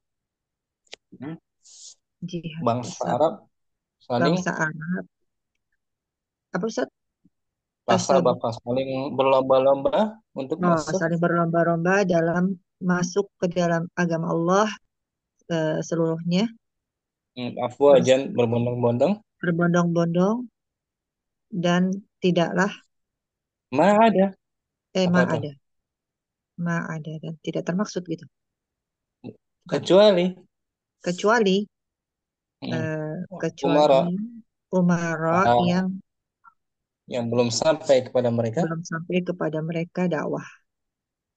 bangsa Arab saling bangsa Arab apa Ustaz? bakal saling berlomba-lomba untuk masuk Saling berlomba-lomba dalam masuk ke dalam agama Allah seluruhnya afwajan berbondong-bondong, berbondong-bondong dan tidaklah ma'ada, apa tuh? ma ada dan tidak termaksud gitu Kecuali kecuali umara umara yang belum sampai kepada mereka. belum sampai kepada mereka dakwah.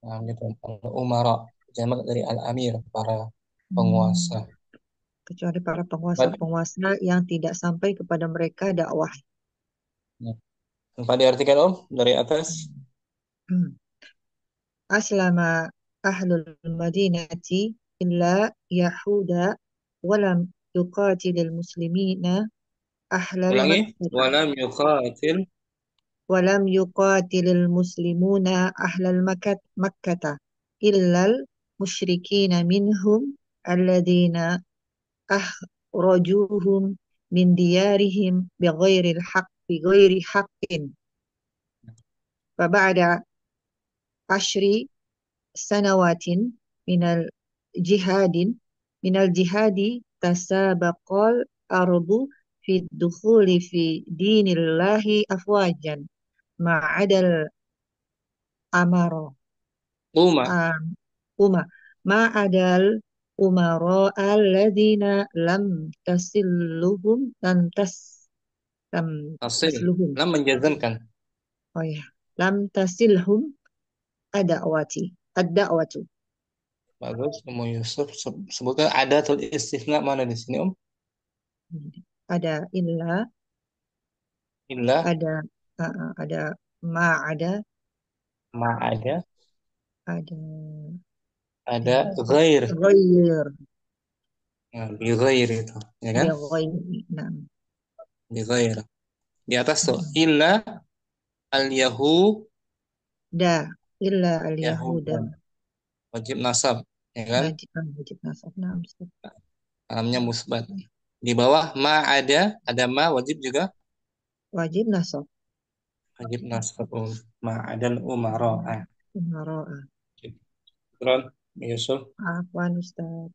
Nah, gitu. Umara jamak dari al-amir, para penguasa. Kecuali para penguasa-penguasa yang tidak sampai kepada mereka dakwah. Tanpa diartikan Om dari atas. Aslama ahlul madinati illa yahuda walam yuqatilil muslimina ahlal Ulangi, makkah walam yuqatilil muslimuna ahlal makkata illal musyrikina minhum alladina akhrajuhum min diyarihim bighairi haqqin wa ba'da ashri sanawatin minal jihadin minal jihadi tasabaqal ardu fi dukhuli fi dinillahi afwajan ma'adal amaro umma ma'adal umaro alladzina lam tasilluhum tasluhum lam menjazamkan. oh ya lam tasilhum ad-da'watu. Bagus, Umu Yusuf. Sebutkan ada tul istisna mana di sini Om? Ada illa, ada ma ada, ada ghair. ghair, Nah, bi ghair itu, ya kan? nah. Bi ghair. Di atas tuh illa al-yahuda. Illa al-yahuda. Wajib nasab, ya kan? Wajib nasab. Nah, Alamnya musbat. Di bawah ma ada ma wajib juga. Wajib nasab. Wajib nasab ma adal umara. Terus Yusuf. Afwan Ustaz.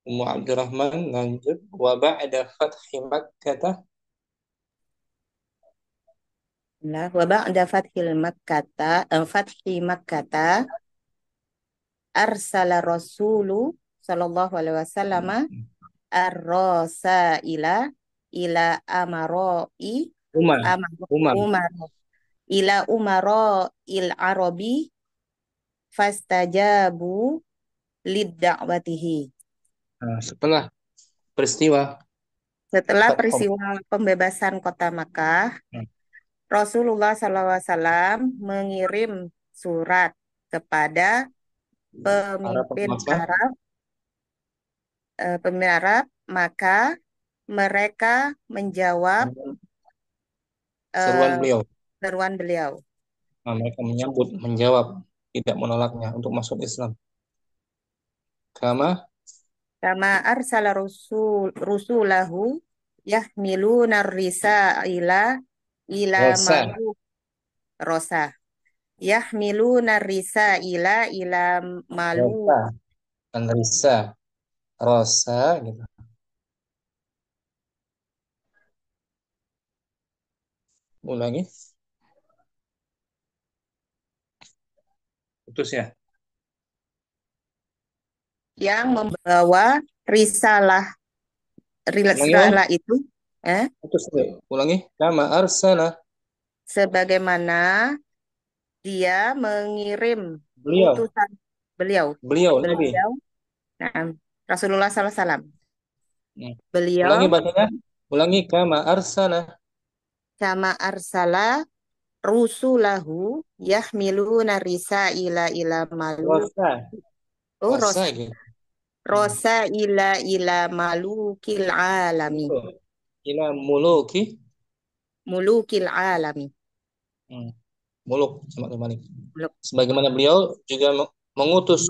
Ummu Abdurrahman lanjut wa ba'da fathi Makkah Wa ba'da fathi Makkah arsala rasulu sallallahu alaihi wasallam ar-rasaila ila amaroi Umar ila umaro il arabi fastajabu lid-da'watihi. Nah, setelah peristiwa Setelah Fathu peristiwa pembebasan kota Makkah, hmm, Rasulullah SAW mengirim surat kepada para pemimpin penguasa Arab, maka mereka menjawab seruan eh, beliau. seruan beliau. Nah, mereka menyambut, menjawab, tidak menolaknya untuk masuk Islam. Kama Kama arsala rusulahu yahmiluna risaila ila rosa, maluk rosa. Yahmiluna risaila ila maluk. rosa, dan risa, rosa, gitu. Ulangi, putus ya. Yang membawa risalah Ulangi, Wan. risalah itu Putus ya. Ulangi. Kama arsala sebagaimana dia mengirim beliau, utusan beliau Nabi. beliau nah, Rasulullah SAW Hmm. Ulangi beliau bacanya. Ulangi kama arsala sama arsala rusulahu yahmiluna risaila ila maluk rosa, oh rosa gitu. rosa ila malukil alami Itu. Ila muluki, mulukil alami hmm, muluk sama kembali. Muluk. Sebagaimana beliau juga mengutus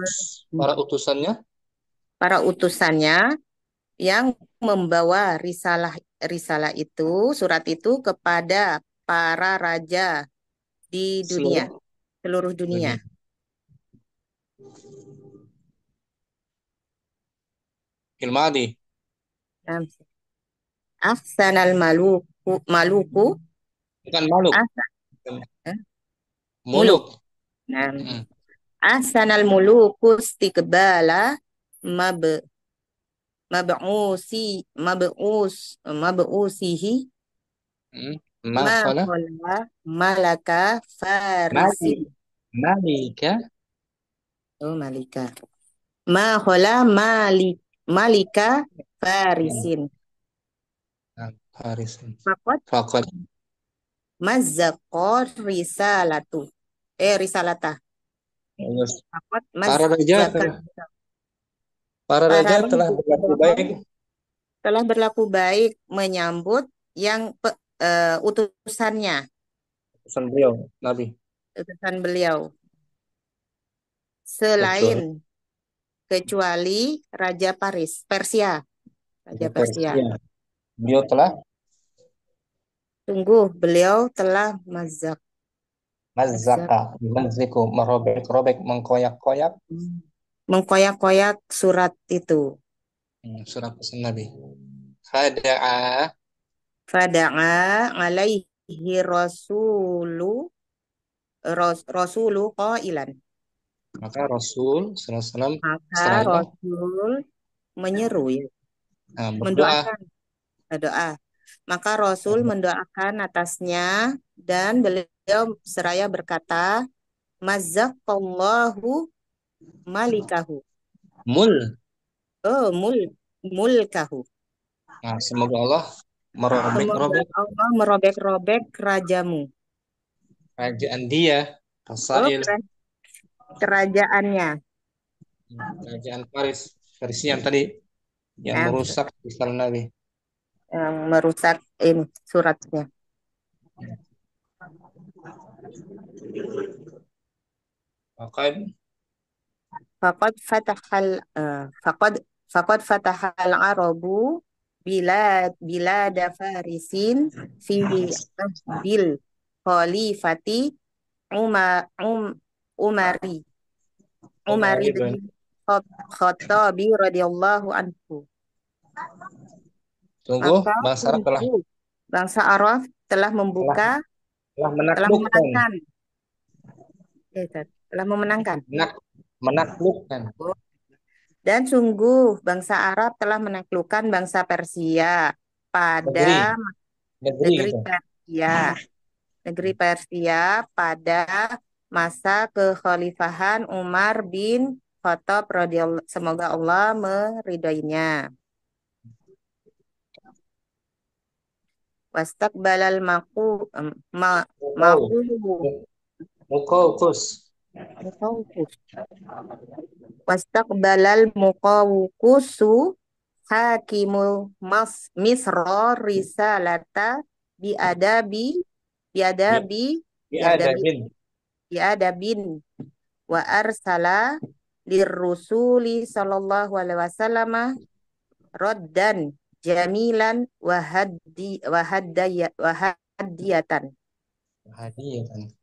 para utusannya Para utusannya yang membawa risalah itu, surat itu kepada para raja di dunia, seluruh seluruh dunia. dunia. Ilmadi, Ahsanal maluku bukan maluk, ahsan, eh, muluk. muluk. Hmm. Ahsanal muluku istiqbala mab mab'usihi Hmm. ma Makhala, khala malaka mali, farisin. malika, Oh, malika. Ma khala malika farisin. nah, Harisun. Fakot Fakat mazzaqor risalatu. Risalata. Fakot para raja mazzakat. telah para Para raja telah raja berlaku baik telah berlaku baik menyambut yang utusannya, pesan beliau Nabi utusan beliau. kecuali Kecuali Raja Persia. Raja Persia. Persia. Beliau telah Sungguh beliau telah mazzaq. mazzaka, mazziku, merobek-robek, mengkoyak-koyak Mengkoyak-koyak surat itu. surat pesan Nabi. Khada'a, Fada'a alaihi rasulu qailan. maka Rasul SAW Maka setelah itu Rasul menyeru ya, berdoa mendoakan doa. Maka Rasul mendoakan atasnya dan beliau seraya berkata, Mazzaqallahu malikahu. mul. Oh, mulkahu. Nah, semoga Allah Semoga merobek-robek Allah merobek-robek rajamu. kerajaan dia, Oh, Rasail, kerajaannya. kerajaan Persia yang tadi yang Yang merusak risalah Nabi. merusak ini suratnya. Maka Faqad fatahal arabu bilada farisin fi bil khalifati Umari Umari bin Khattabi radhiyallahu anhu. tunggu, Maka bangsa Arab telah membuka, telah memenangkan. Telah memenangkan. Menaklukkan. Dan sungguh bangsa Arab telah menaklukkan bangsa Persia pada negeri gitu. Persia. Negeri Persia pada masa kekhalifahan Umar bin Khattab radhiyallahu, semoga Allah meridainya. Wastaqbalal Mukau. maqu Mukaukus. muqawqus. Wastaqbalal muqawqusu hakimu misra risalata biadabi biadabi biadabi Biadabin. biadabin wa arsala lirrusuli sallallahu alaihi wasallam raddan jamilan wa hadiyatan. Hadiyatan.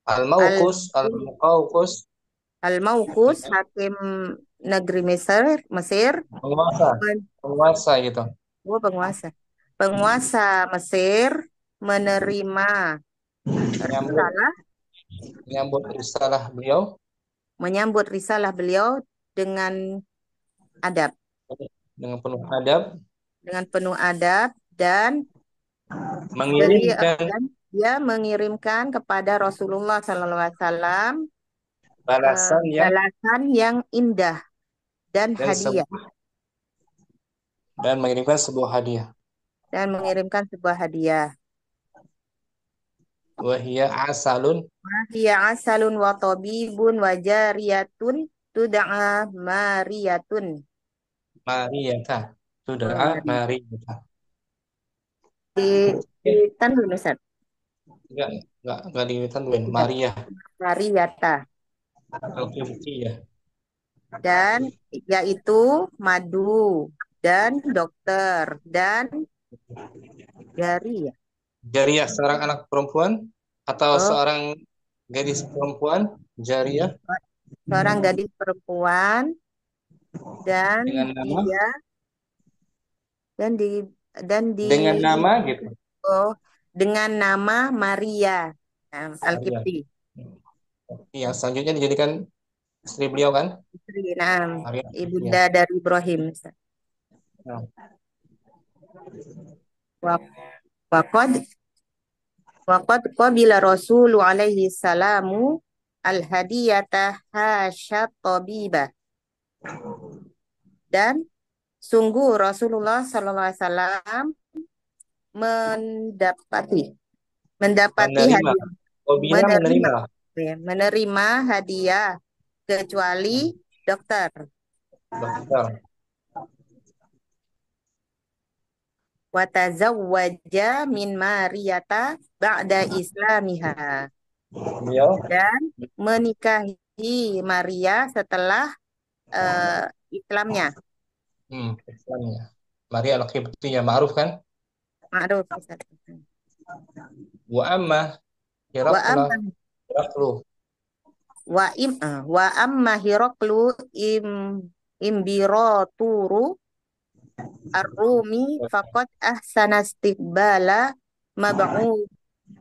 Al-Mauqus. Al-Mukaukus. Al-Mauqus hakim negeri Mesir Penguasa. Penguasa gitu. penguasa Mesir menerima Menyambut risalah beliau dengan adab, dengan penuh adab, dan dia mengirimkan kepada Rasulullah SAW balasan yang indah dan hadiah, dan mengirimkan sebuah hadiah. Wahia asalun wa tabibun wa jariyatun tud'a Mariyatun. Mariyata. Tud'a Mariyata. Ditanwin Ustaz. Enggak ditanwin. Mariyata. Al-Qibtiyah. Dan yaitu madu dan dokter dan jariyah. Jariyah seorang anak perempuan atau seorang gadis perempuan, jariyah. Seorang gadis perempuan dan dengan nama gitu. Dengan nama Maria Al-Qibti. Yang selanjutnya dijadikan istri beliau kan? Istri, ibunda dari Ibrahim. Waqad qabila Rasulu alaihi salamu al-hadiyata hasyat tabibah. Dan sungguh Rasulullah sallallahu alaihi wasallam menerima hadiah kecuali dokter. Wa tazawwaja min Mariyata ba'da islamiha. Dan menikahi Maria setelah Islamnya. Islamnya. Maria Al-Qibtiyah ma'ruf kan? Ma'ruf. Wa amma Hiraklu imbiraturu Ar-Rumi faqad ahsana istiqbala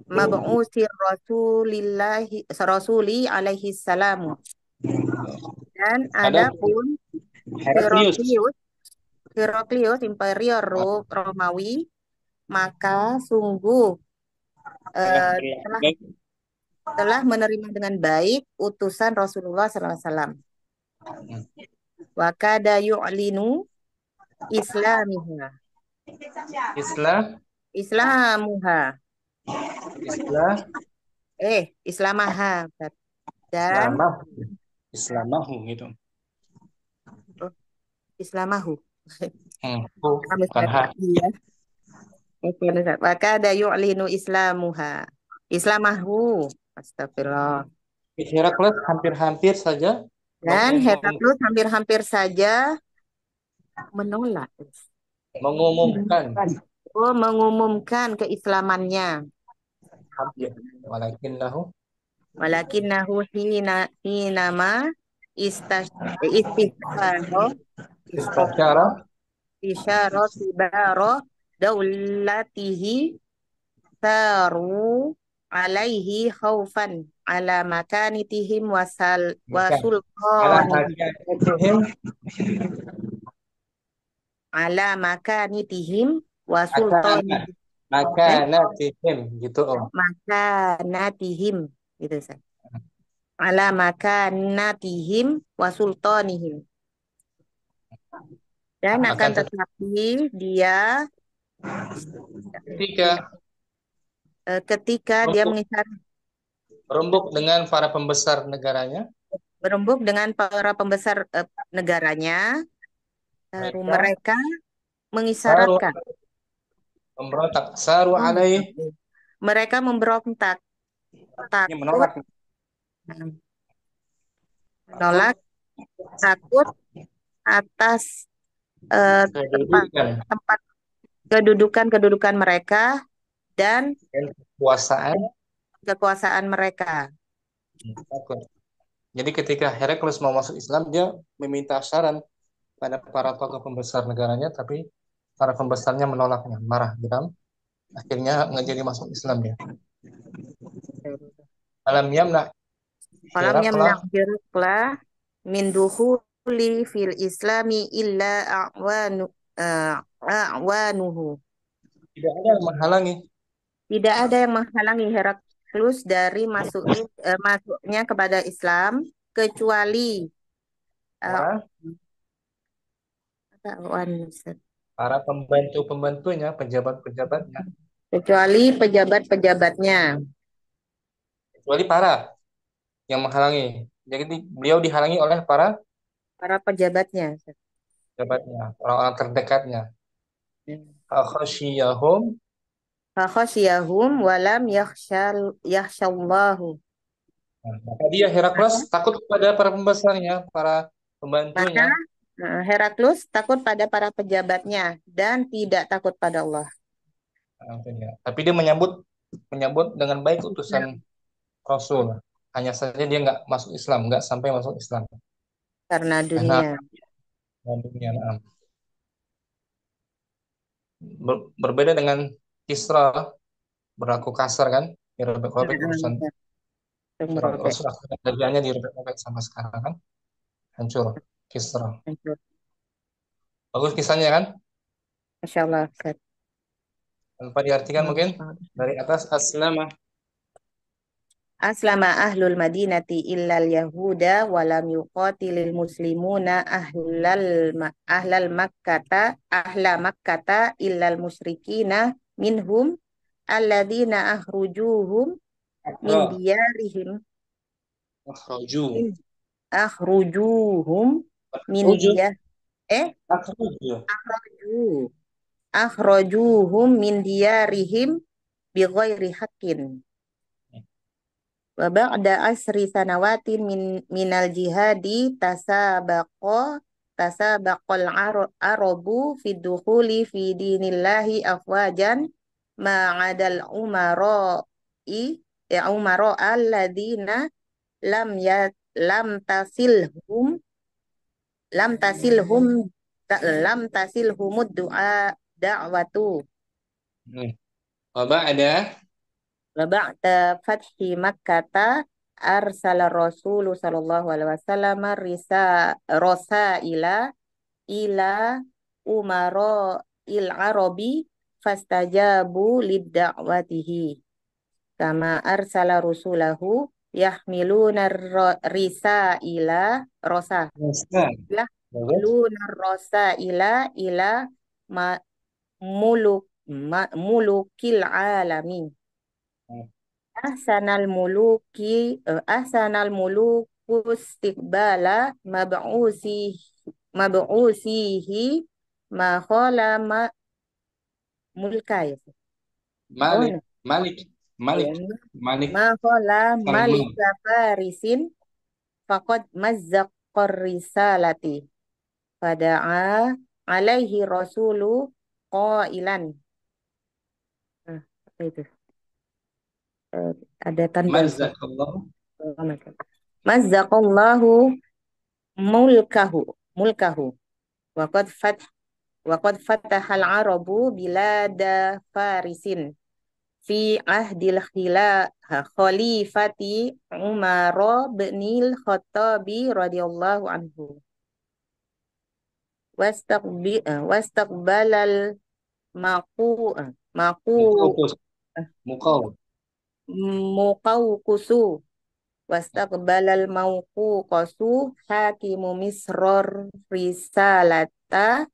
mab'usir Rasuli alaihi salam. Dan adapun Heraklius Imperior Romawi, maka sungguh telah menerima dengan baik utusan Rasulullah SAW. Wa kada yu'linu islamaha dan Islamahu gitu. Islamahu. Bukan Wa kada yu'linu islamahu. Astagfirullah. Heraklius hampir-hampir saja. Dan Heraklius hampir-hampir saja menolak. Mengumumkan keislamannya. Walakinnahu hinama istisyara kibara daulatihi saru alaihi khaufan ala makanitihim wa sultanihim ala makanitihim wa sultanihim makanatihim gitu makanatihim gitu Ustaz. ala makanatihim wa sultanihim. Dan akan Akan tetapi tetapi dia ketika dia berembuk dengan para pembesar negaranya, berembuk dengan para pembesar negaranya, lalu mereka mereka saru mengisyaratkan. memberontak, saru alaih, Mereka memberontak, ini takut, menolak, menolak, takut atas tempat kedudukan kedudukan mereka dan dan kekuasaan mereka. takut. Jadi ketika Heraklius mau masuk Islam, dia meminta saran pada para tokoh pembesar negaranya, tapi para pembesarnya menolaknya, marah, gitu. Akhirnya nggak jadi masuk Islam dia. Alam yamna Falam Herakla yamna' Herakla min dukhuli fil islami illa a'wanuhu. tidak ada yang menghalangi Tidak ada yang menghalangi Heraklus dari masuknya kepada Islam kecuali uh, para pembantu-pembantunya, pejabat-pejabatnya, kecuali pejabat-pejabatnya. kecuali para yang menghalangi. Jadi beliau dihalangi oleh para Pejabatnya. pejabatnya, orang-orang terdekatnya. Akhashiyahum, Fakhasyahum walam yakhshallahu. maka dia Herakles takut kepada para pembesarnya, para pembantunya. Maka Heraklus takut pada para pejabatnya dan tidak takut pada Allah. Tapi dia menyambut dengan baik utusan Rasul. Hanya saja dia nggak masuk Islam, nggak sampai masuk Islam. Karena Karena dunia. Nah. Berbeda dengan Kisra, berlaku kasar kan, dirobek-robek urusan Rasul. Kerjanya dirobek-robek sama sekarang kan, hancur Kisra. Bagus kisahnya kan? Masya Allah. Tanpa diartikan mungkin dari atas aslama. Aslama ahlul madinati illal yahuda walam yuqatilil muslimuna ahla makkata illal musyrikina minhum alladzina akhrujuhum min diyarihim akhrujuhum min diyar akhrajuhum min diyarihim bighairi haqqin. Wa ba'da asri sanawatin minal jihadi tasabaqal arabu fi dukhuli fi dinillahi afwajan ma'adal umara alladina lam tasilhum da'watu. Wa ba'da Wa ba'da fathi Makkah arsala Rasul sallallahu alaihi wasallam rosa ila umaro arabi fastajabu lidda'watihi kama arsala rasulahu yahmiluna rosa ila mulukil alamin. Ahsanal muluku istiqbala mab'usihi ma khala mulka ya. Malik Ma khala malika farisin faqad mazzaqar risalati fada'a alaihi rasulu qailan. Apa itu? Ada tanda mazzaqallahu mulkahu waqad fatahal arabu bilada farisin fi ahdil khalifati Umar bin Khattabi radhiyallahu anhu wastaqbalal Muqawqusu Wastaqbalal mauquqasu hakimu misror risalata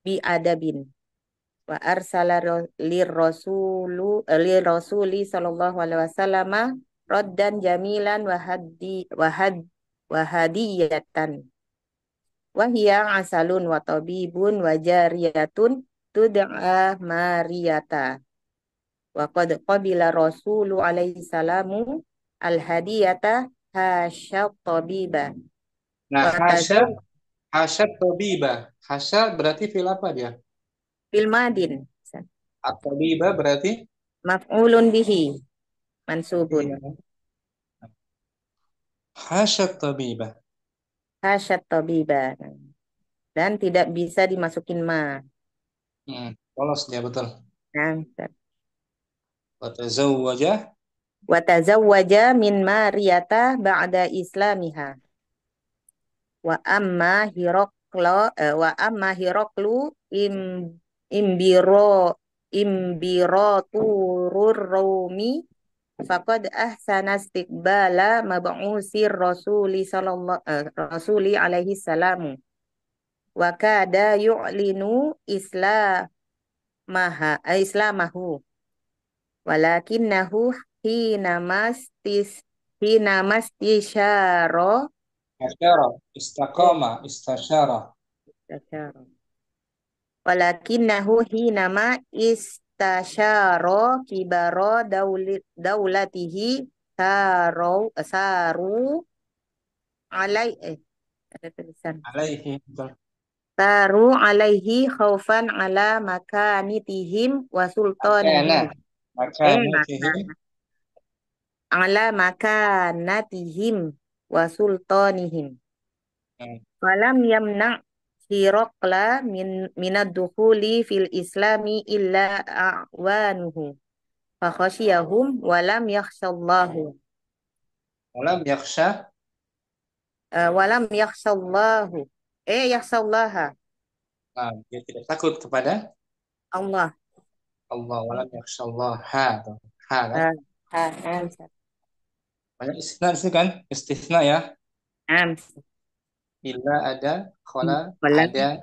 bi adabin. Wa arsala lirrasuli sallallahu alaihi wasallam raddan jamilan wa hadiyatan. Wa hiya asalun wa tabibun wa jariyatun tud'a Mariyata. Wa qad qabila rasulu alaihi salamu al hadiyata hasya tabiba. Nah, Wa tazaw hasya tabiba. Hasya berarti fil apa dia? fil madin. At-tabiba berarti Maf'ulun bihi mansubun. iya. Hasya tabiba. Hasyat tabiba. Dan tidak bisa dimasukin ma. Polos dia betul. Nah, Wa tazawwaja. wa tazawwaja min Mariyata ba'da islamiha. Wa amma Hiroklu imbiraturur Rumi faqad ahsana istiqbala mab'usir rasuli alaihi salamu wa kada yu'linu islamahu walakinnahu hinamastisyaara Istasyara. Istaqama. Istasyara. walakinnahu hinama istasyara kibara daulatihi saru ada tulisan Alaihi. Betul. saru alaihi khaufan ala makanitihim wa sultanihim Makanatihim. ala makanatihim wa sultanihim falam yamna Hirokla minad dukhuli fil islami illa a'wanuhu fakhashiyahum walam yakhshallahu Walam yakhsha. walam yakhshallahu yakhshallaha Nah, dia tidak takut kepada Allah. Allah. Walam yakhsha Allah. Ha kan? Banyak istisna di sini kan? Istisna ya. Illa ada, khala ada.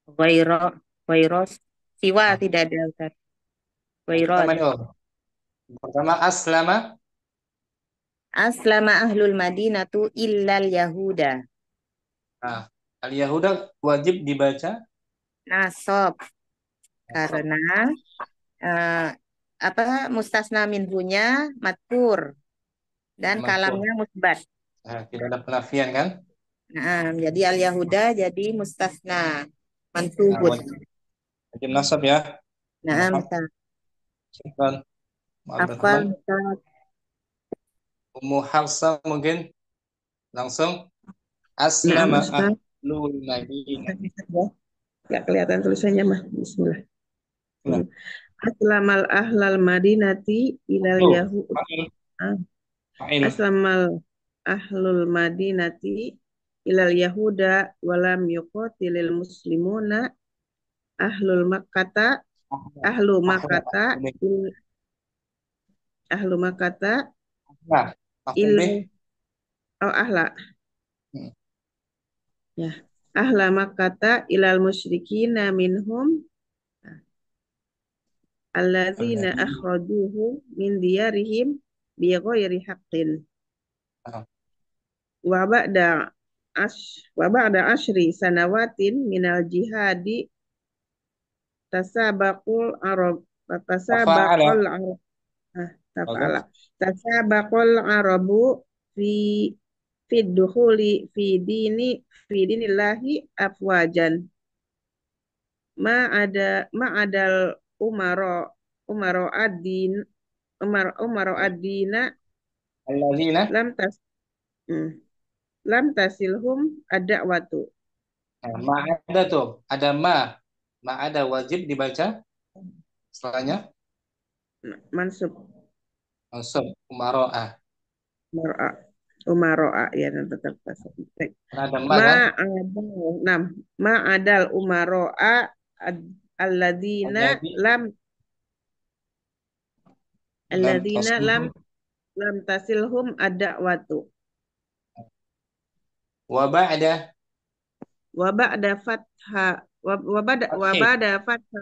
Ghairos siwa Nah, tidak ada Ustaz. pertama Ghairos. Pertama Aslama ahlul madinatu illal yahuda. Nah, al-Yahuda wajib dibaca Nasab karena mustasna minhunya madkur dan madkur. kalamnya musbat. Nah, tidak ada penafian kan? Nah, jadi al-yahuda jadi mustasna Nah, mansubun. wajib nasab ya. Nah, Syukran. apa Ummu Hafsah mungkin langsung aslama ahlul Madinah. Nggak kelihatan tulisannya mah. Bismillah. Aslamal ahlal madinati ilal yahud. Aslamal ahlul madinati ilal yahuda walam yuqatilil muslimuna ahlu makkata ya ahla makkata ilal musyrikina minhum alladzina akhrajuhum min diyarihim bi ghairi haqqin wa ba'da ashri sanawatin minal jihadi tasabaqul arabu fi dukhuli fi dinillahi afwajan ma'adal umaro ad-dina alladzina lam tasilhum ad-da'watu. Ma'ada tuh, ada ma'ada wajib dibaca setelahnya mansub umaro'a ya tetap ada kan? ma'adal umaro'a alladzina lam lam tasilhum ad-da'watu. Wa ba'da Wa ba'da fatha wa fathi. ba'da fatha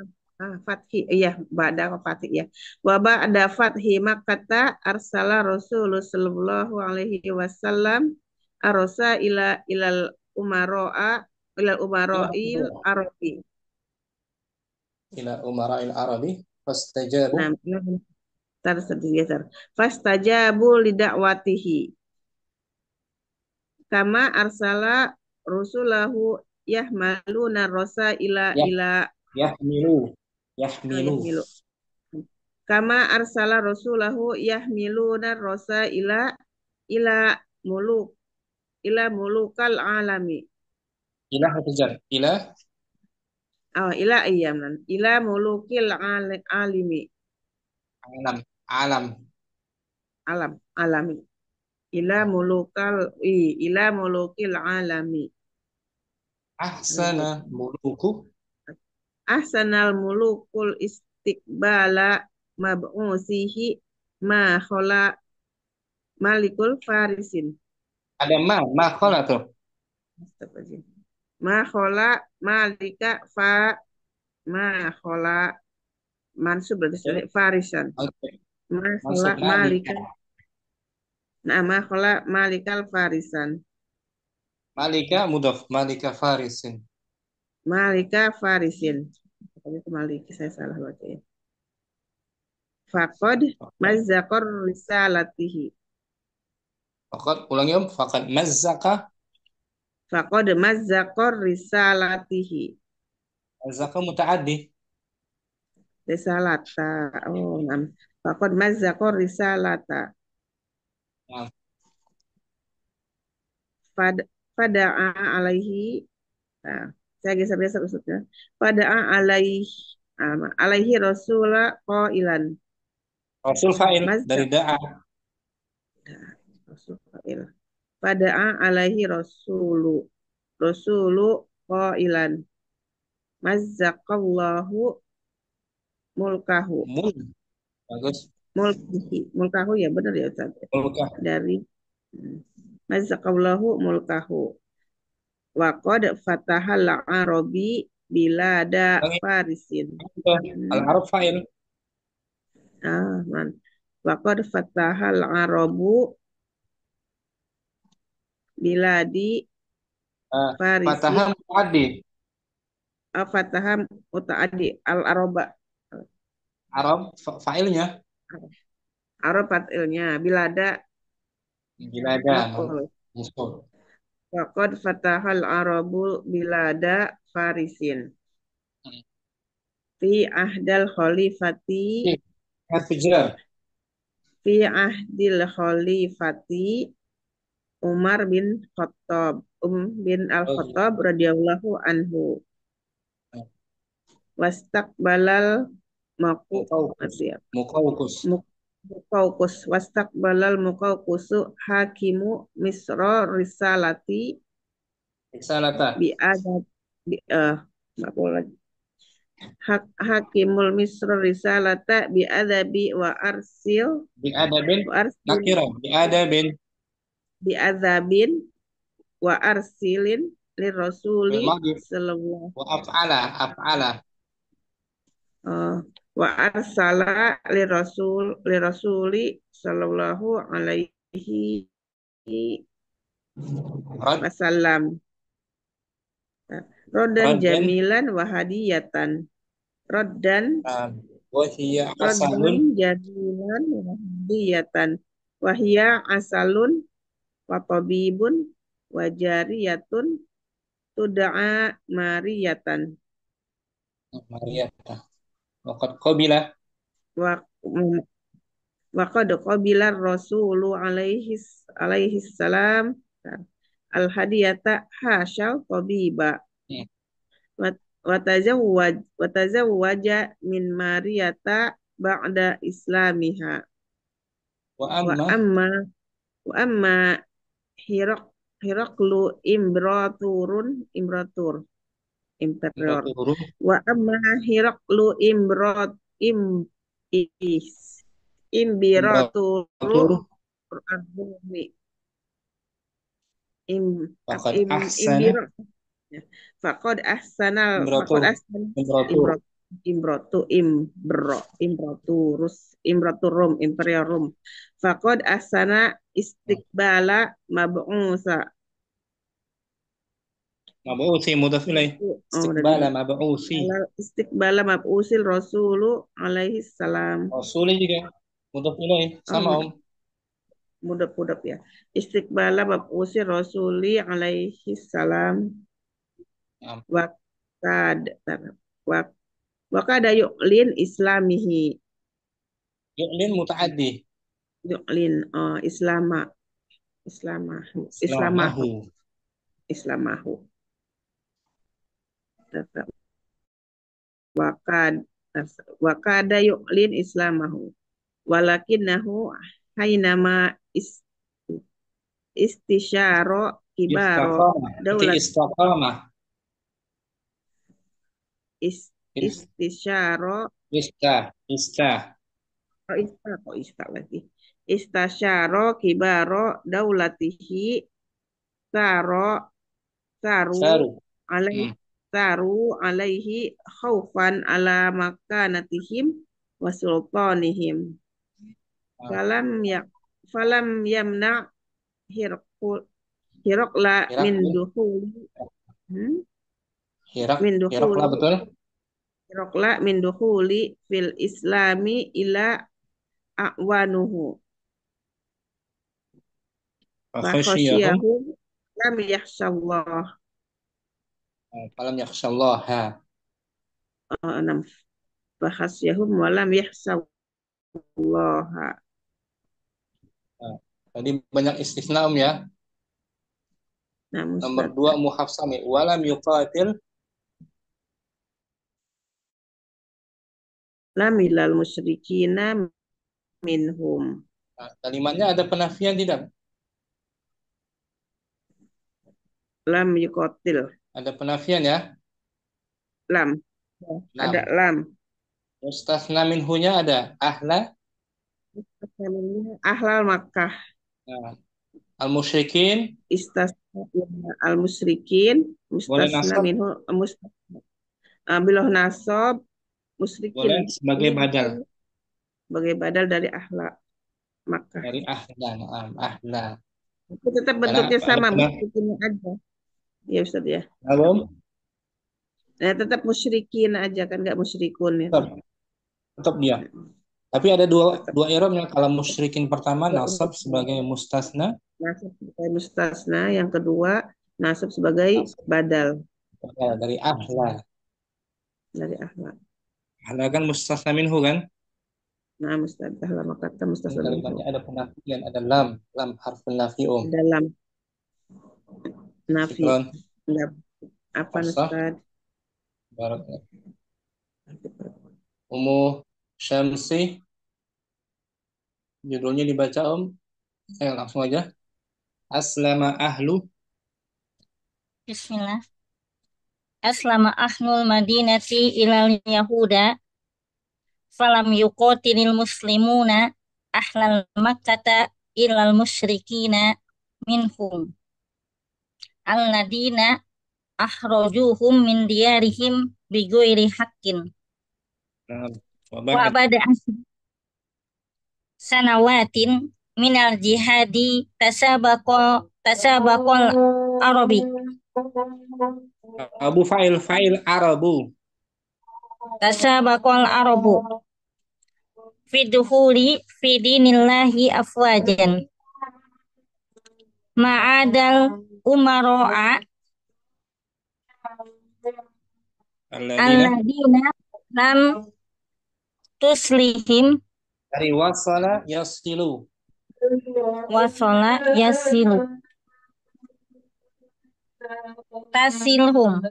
fathi iya ba'da fathi ya. Wa ba'da fathi Makkah arsala Rasulullah sallallahu alaihi wasallam arsa ilal umaro'a ilal umara'il arabi. Ila umara'il arabi fastajabu. Nah, fastajabu lidakwatihi kama arsala rusulahu yahmaluna rosa ila Ya, ila yahmilu. Yahmilu. yahmilu kama arsala rusulahu yahmiluna rosa ila muluk ila mulukal alami Ila hafizan. ila ayyaman ila mulukil alimi Alam. Alam. alami ila mulukil alami Ahsana muluku. ahsanal mulukul istiqbala mab'usihi ma khola malikul farisin. Ada ma khola tuh. Astagfirullahaladzim. Ma khola malika ma khola mansub berarti sebenarnya farisan. Oke. Ma khola Maksud malika. malika. Nah, ma khola malikal farisan. Malika mudhaf. Malika farisin. Malika farisin. Pokoknya itu maliki saya salah baca ya. Faqad mazzaqar risalatihi. Fakat ulangi om. Fakat mazzaka. Faqad mazzaqar risalatihi. Mazzaka mutaaddi. Risalata. Oh, nam. Faqad mazzaqar risalata. Nah, Fada'a alaihi. Nah, saya geser-geser maksudnya. Fada'a alaihi rasula qailan. Rasul fa'il dari Mazzaq da'a. rasul qail. Fada'a alaihi rasulu qailan. Mazzaqallahu mulkahu. Bagus. Mulkahu ya benar ya Ustaz. Mulkah. Dari Mazzaqallahu mulkahu. Wa qad fatahal arabi bilada Ulangi. farisin. Al-Arab fa'il. Man. Wa qad fatahal arabu biladi farisin. Fataha mutaaddi. Fataham mutaaddi al-araba. Arab fa'ilnya. Arab fatilnya bilada Bila ada. maf'ul. Musul. Wa qad fatahal arabu bilada farisin. Fi ahdal khalifati Al-Fijrar. fi ahdil khalifati Umar bin Khattab bin Al-Khattab radhiyallahu anhu wastaqbalal Muqawqus wastaqbalal Muqawqusu hakimu Misra Risalata. Hakimul Misra risalata bi'adabi wa arsil Bi'adabin. Nakira. Bi'adabin. bi'adzabin wa arsilin lirrasuli Al-Maghrib. sallallahu Wa af'ala. wa arsala lirrasuli sallallahu alaihi Rad. wasallam Rodan jamilan wa hadiyatan Rodan Wa hiya asalun. jamilan wa hadiyatan wa hiya asalun wa tabibun wa jariyatun tud'a mariyatan Mariyata. Waqad qabila. wa wa qad qabila rasulu alaihi salam al hadiyata hasyal tabiba wa tazawwaja min mariyata ba'da islamiha Wa wa amma. amma Hiraklu imperator wa amma Hiraklu imperator Ar-Rumi. Im, Faqad im, ahsana imbiro. Ya. Faqad ahsanal, imratu. faqad ahsan Imratu. imrotu, imrotu rum, imperial rum. Faqad ahsana istiqbala mab'usa. Mab'uthi mudhaf ilaih. Oh, udah di Istiqbala mab'uthi. istiqbala mab'usil rasulu alaihi salam. Rasulnya juga mudhaf ilaih. Oh, Sama Om. mudap ya. Istiqbala mab'usil rasuli alaihi salam. Nah, Wakad wakada yu'lin islamihi. yu'lin muta'addi. Yu'lin islamahu Islamahu. islamahu. Wakada yu'lin islamahu. Walakinnahu hainama istisyaro kibaro Istaqamah. Nanti daulat istaqamah. istisyaro ista lagi. Istasyaro kibaro daulatihi saro saru alaihi khaufan ala makanatihim wa sultanihim. Falam yamna Hiraqla min dukhuli Hiraqla betul. Hiraqla min dukhuli fil islami ila a'wanuhu. Fakhasyiyahum lam yakhshallah. Falam yakhshallaha. Fakhasyiyahum wa lam yakhshallah. Tadi banyak istisna Om ya. Nah, Nomor 2 muhaf sami walam yuqatil lamilal musyrikina minhum. Nah, kalimatnya ada penafian tidak? Lam yuqatil. Ada penafian ya? Lam. Ada lam. Mustasna minhunya ada ahla. Ahlal Makkah. Nah, al-musyrikin. Istasna al-musyrikin. Mustasna minhu biloh nasab musyrikin. Boleh sebagai badal. Sebagai badal dari ahla Makkah. Dari ahla, ahla. Itu tetap bentuknya sama, musyrikin aja. Ya Ustaz ya. Belum? Nah, tetap musyrikin aja kan, nggak musyrikun ya. Tetap dia. Tapi ada dua i'rabnya. Kalau musyrikin pertama nasab sebagai mustasna. Nasab sebagai mustasna, yang kedua nasab sebagai badal. Dari ahla. Dari ahla. Ahla kan mustasna minhu kan? Nah, mustasna makata mustasna minhu. Kalimatnya ada penafian, ada lam harfun nafi'um. Ada lam. Nafi. Apa Ustaz? Barakah. Ummu Syamsi. Judulnya dibaca Om. Langsung aja. Aslama ahlu. Bismillah. Aslama ahlul madinati ilal yahuda falam yuqatilil muslimuna ahlal makkata ilal musyrikina minhum alladina akhrajuhum min diyarihim bighairi haqqin wa ba'da sanawatin minal jihadi tasabaqal arabi Abu fa'il arabu. Tasabaqal arabu fi dukhuli fi dinillahi afwajan ma'adal umara'a alladina lam tuslihim dari wasala yasilu tasilhum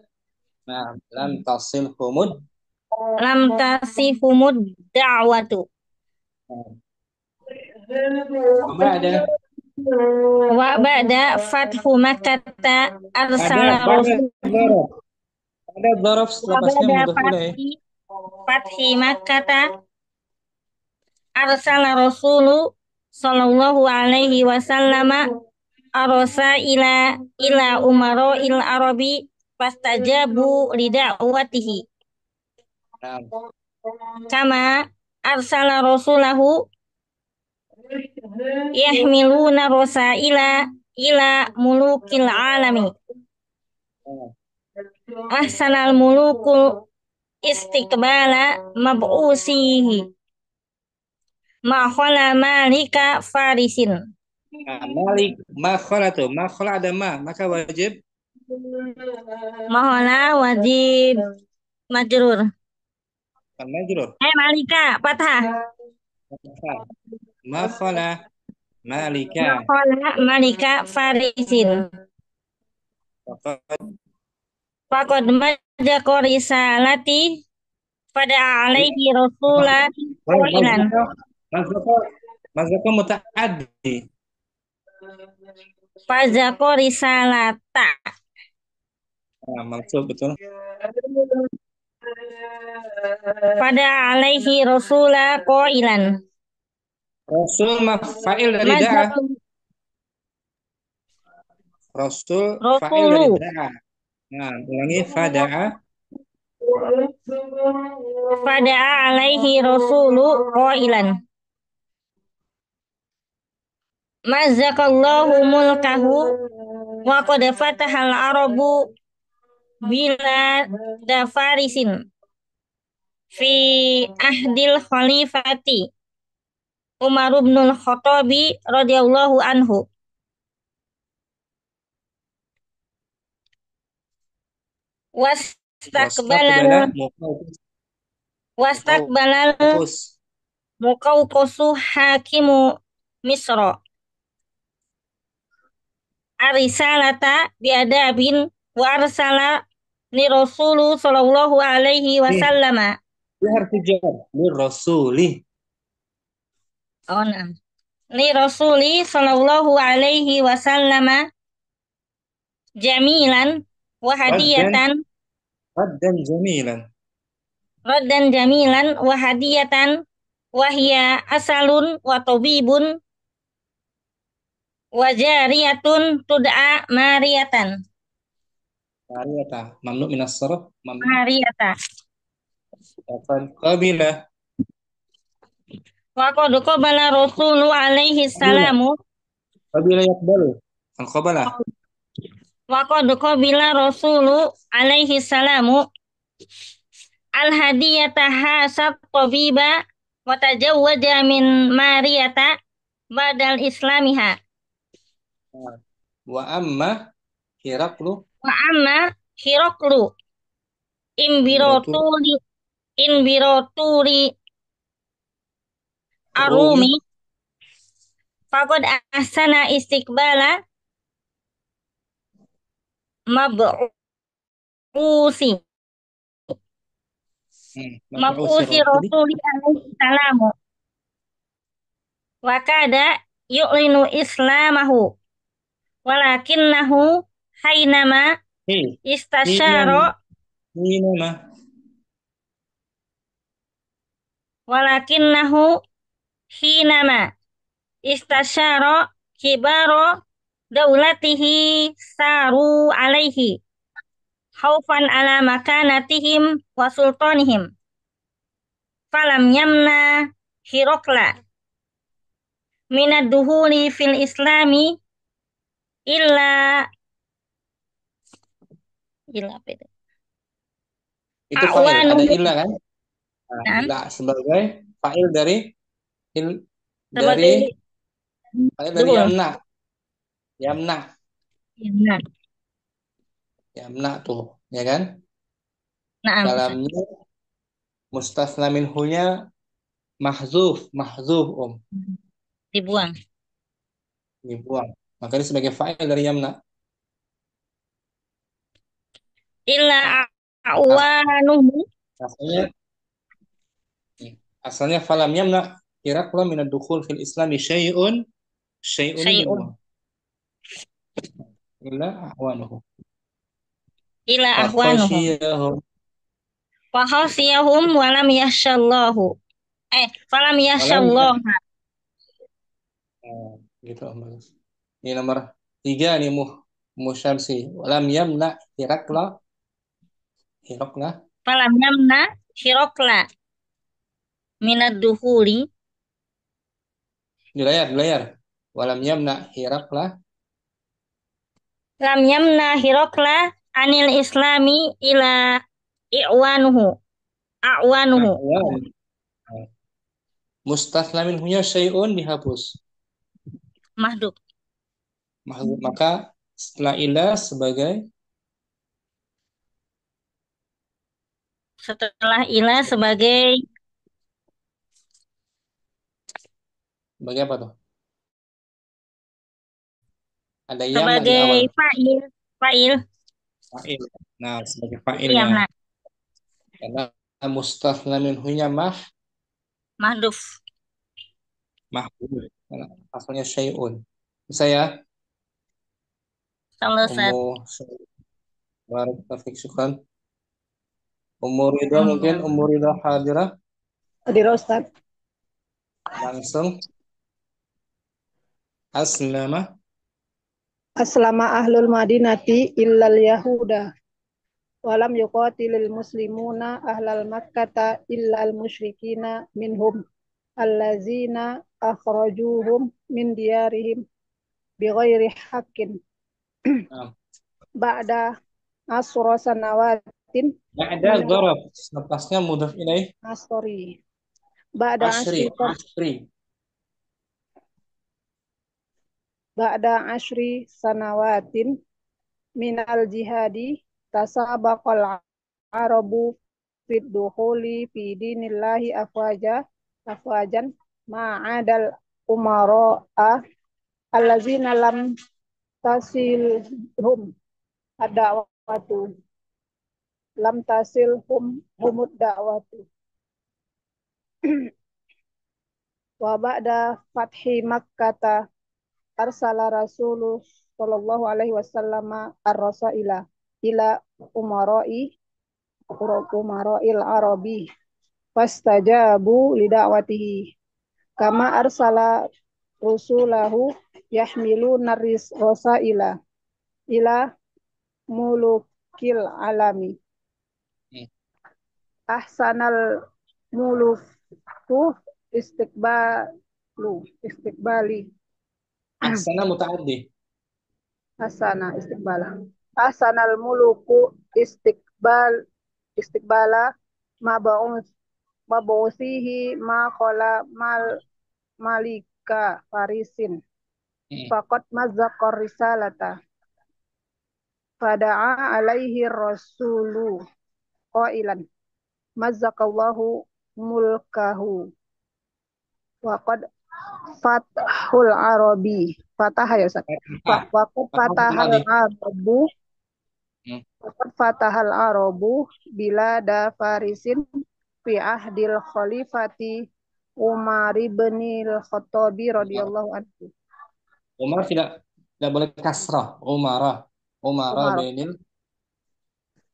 lam tasihumud da'watu wa ba'da fathu makkata arsala rasul ada dzaraf setelahnya fathi makkata arsala rasulu sallallahu alaihi wasallam arsa ila umaro il arabi fastajabu lida'watihi Nah, kama arsala rasulahu yahmiluna ila mulukil alami ahsanal mulukul istiqbala mab'usihi ma khala malika farisin. Malik makhola ada maka wajib Mahola wajib majrur. majrur. Malika fathah. Makhola malika. Mahola malika farisin. Faqad majako risalati pada alaihi rasula qailan. Mazako muta'addi. Fazako risalata. Nah, maksud betul. Pada alaihi rasula qailan. Rasul fa'il dari da'a. Rasul fa'il dari Rasulu. da'a. Nah, ulangi fada'a. Fada'a alaihi rasulu qailan. Mazzakallahu mulkahu wa qad fatahal arabu bila dafarisin fi ahdil khalifati Umar bin Khattabi radhiyallahu anhu. Wastakbalal muqawqasu hakimu Misra arisalata biadabin wa arsala li rasulu sallallahu alaihi wasallama. Dia harus dijar li rasuli. Oh, nah. Li rasuli sallallahu alaihi wasallama jamilan wa hadiyatan raddan jamilan wa hadiyatan wa hiya asalun wa tabibun wa jariyatun tud'a mariyatan. Mariyata mamnu minas sarf Mariyata. qabila Wa qad qabala rasulu alaihi salamu. qabila yaqbalu al-qabala. Wa qad qabila rasulu alaihi salamu al-hadiyata hasab tabiba wa tajawwaja min mariyata badal islamiha. Wa amma Hiraklu imbiraturi arumi faqad ahsana istiqbala mab'usi rasuli alaihi salamu wa kada yu'linu islamahu walakinnahu hainama istasyara hinama istasyara kibaro daulatihi saru alaihi khaufan ala makanatihim wa sultanihim falam yamna Hirokla minad duhuli fil islami illa apa itu? Itu fa'il, ada illa kan? Nah, illa sebagai fa'il dari yamna tuh, ya kan? Nah, dalamnya mustasna minhunya mahzuf dibuang. Maka ini sebagai fa'il dari yamna. Illa awanuhu. Asalnya falam yamna Hirakla minad dukhul fil islami syai'un. Illa ahwanuhu. Fa khasiyahum walam yashallahu. Falam yashallahu. Nah, gitu Mas. Ini nomor 3 nih Musyamsi. Walam yamna Hirakla. Hirakla. Falam yamna Hirokla minad duhuri. Di layar. Walam yamna Hirakla. Lam yamna Hirokla anil islami ila i'wanuhu. Nah, A'wanuhu. ya. Mustaslamin hunya syai'un dihapus. Mahdub. Maka setelah ila sebagai Setelah ila sebagai apa tuh? Ada ya nggak di awal? fa'il. Fa'il. Fa'il. Nah, sebagai Iya, fa'ilnya. nah. Karena mustaslamin hunya Mahduf. mahfud. Karena asalnya syai'un. Bisa ya? Selesai. Baru tafik syukran. Umur Ridho mungkin Umur Ridho hadirah Hadir Ustaz. langsung aslama Aslama ahlul madinati illal yahuda. Walam yuqatilil muslimuna ahlal makkata illal musyrikina minhum. Allazina akhrajuhum min diyarihim bighairi haqqin. Ba'da asra sanawatin ada gharab lepasnya mudhaf ilaih sorry. Ba'da ashri ashri sanawatin minal jihadi tasabaqal arabu fid dukhuli fi dinillahi afwajan ma'adal umara'a allazina lam tasilhum ad-da'watu lam tasilhum humud da'watu wa ba'da fathi makkata arsala rasulullah sallallahu alaihi wasallam ar-rasaila ila umara'il arabi fastajabu lida'watihi kama arsala rusulahu yahmiluna rasaila ila mulukil alami ahsanal muluku istiqbali ahsana mutaaddi ahsanal muluku istiqbala mabausihi ma qala malika farisin faqad mazzaqar risalata fada'a alaihi rasulu qailan mazzaqallahu mulkahu wa qad fatahul arabi fatah ya Ustaz wa qad fatahal arabu Waqad fatahal arabu bilada farisin fi ahdil khalifati Umar ibn al-Khattabi radhiyallahu anhu. Umar tidak boleh kasrah Umar binil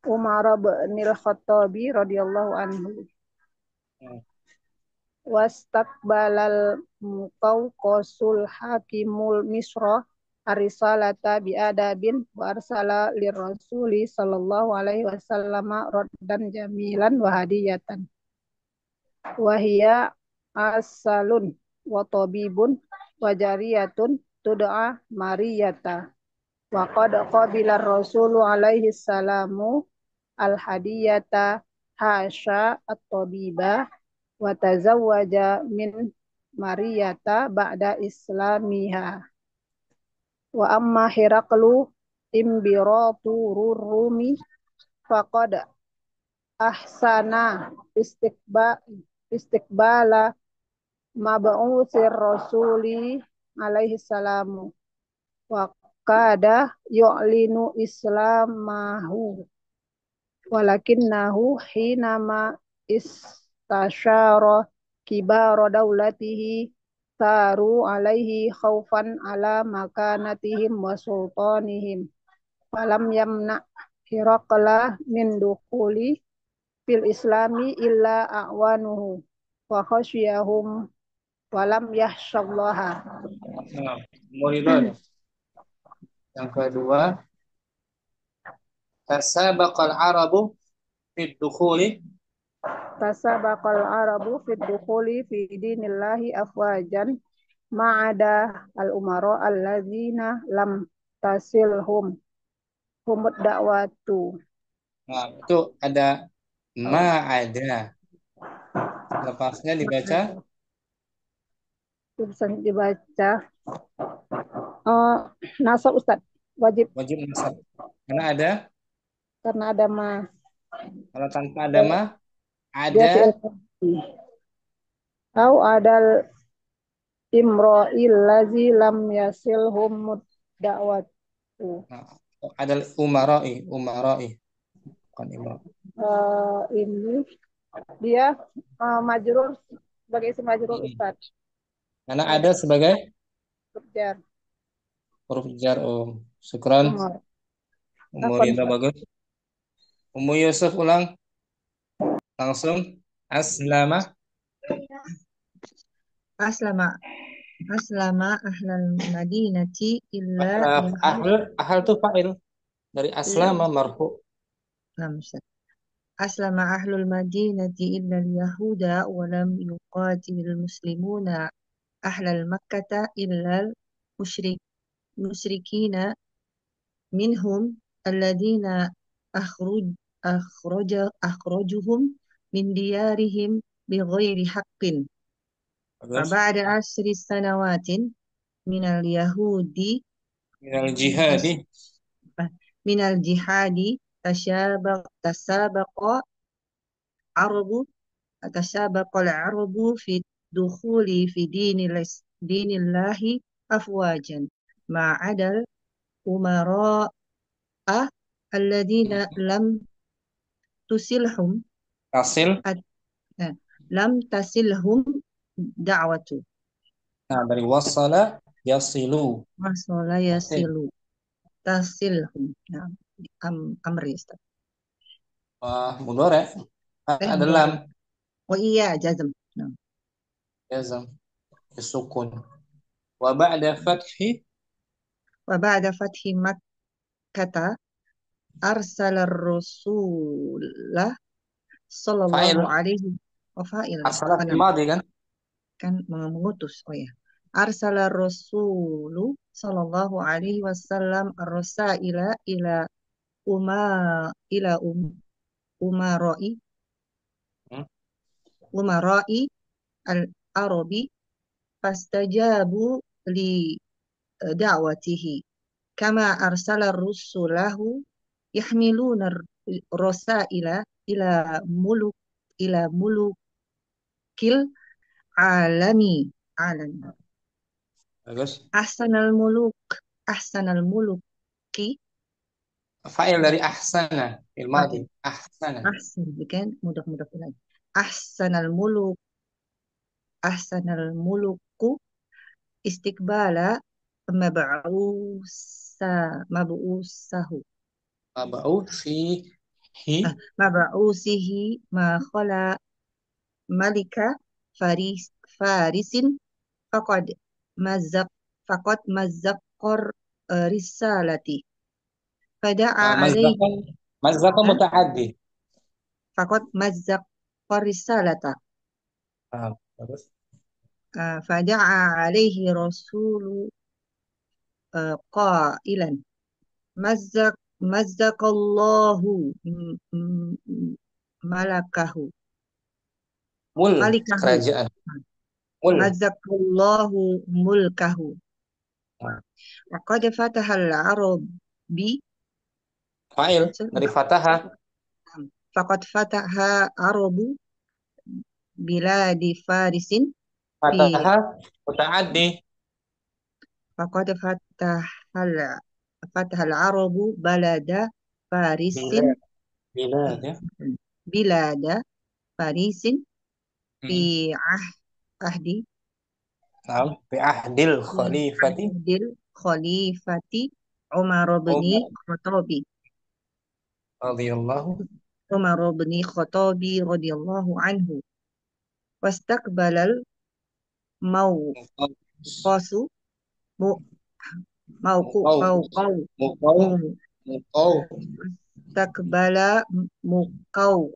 Umar ibn al-Khattabi radhiyallahu anhu. Wastaqbalal muqawqasul hakimul misra arisalata biadabin wa arsala lirrasuli sallallahu alaihi wasallam raddan jamilan wa hadiyatan wa hiya asalun wa tabibun wa jariyatun tud'a mariyata wa qad qabila rasulu alaihi salamu al hadiyata hasya at-tabiba wa tazawwaja min mariyata ba'da islamiha wa amma Hiraklu imbiratu rumi faqad ahsana istiqbala mab'utsir rasuli alaihi salamu wa qada yu'linu islamahu walakinnahu hinama istasyara kibara daulatihi saru alaihi khaufan ala makanatihim wa sultanihim falam yamna Hirakla min dukhuli fil islami illa a'wanuhu wa khasyiyahum walam yahsyallaha Nah, muridun. Yang kedua, tasabaqal arabu fid dukhuli. Tasabaqal arabu fid dukhuli fi dinillahi afwajan ma'ada al-umara allazina lam tasilhum humud da'watu. Nah, itu ada ma'ada. Lepasnya dibaca Itu bisa dibaca nasab Ustaz. Wajib wajib nasab. Karena ada ma. kalau tanpa ada ma Dia ada fi'il madhi. Au adal imro'il lazi lam yasilhum da'watu. nah, ada umarai bukan imra. Ini dia majrur sebagai isim majrur Ustaz. Karena ada sebagai Kerja. huruf jar. Syukran. Muridnya bagus. Ummu Yusuf ulang langsung. Aslama Aslama ahlal madinati illa ahl tuh fa'il dari aslama marfu. Aslama ahlul madinati illa al-yahuda wa lam yuqatilil muslimuna ahlal makkata illa al-musyrikina minhum alladhina akhrajuhum min diyarihim bighairi haqqin. Ba'da 10 sanawatin minal yahudi minal jihadi tasabaqa al-arabu fi dukhuli fi dinillahi afwajan ma'adal umara'a alladhina lam tasilhum da'watu. Nah, dari wasala yasilu. Wasala yasilu. Tasilhum. Nah, amri Ustaz. Mudhari. Ada lam. Oh iya, jazm. Nah. Jazm. Sukun. Wa ba'da fathi Makkah arsala Rasulullah sallallahu alaihi wa fa'il. Arsala fil madhi kan mengutus. Oh ya. Arsala Rasulu sallallahu alaihi wasallam ar-rasaila ila umarai al-arabi fastajabu li da'watihi kama arsala rusulahu yahmiluna rasaila ila mulukil alami. Bagus. Ahsanal muluki fa'il dari ahsana fil madhi. Ahsan bukan mudah-mudah lagi. Ahsanal muluku istiqbala mab'usahu mab'usihi ma khala malika farisin faqad mazzaqor risalati fada'a alaihi mazzaqa muta'addi faqad mazzaqor risalata terus fada'a alaihi rasulu qailan mazzaqallahu malakahu kerajaan mazzaqallahu mulkahu Qad fatahal arabi fa'il dari fataha faqad fataha arabu biladi farisin fataha muta'addi faqad fatahal arabu balada farisin bilada farisin fi ahdi fi ahdil khalifati Umar bin Khattabi radhiyallahu anhu wastaqbalal mawqasu mu mauku Mukau. mauqau Mukau. mu Mukau. takbala mukau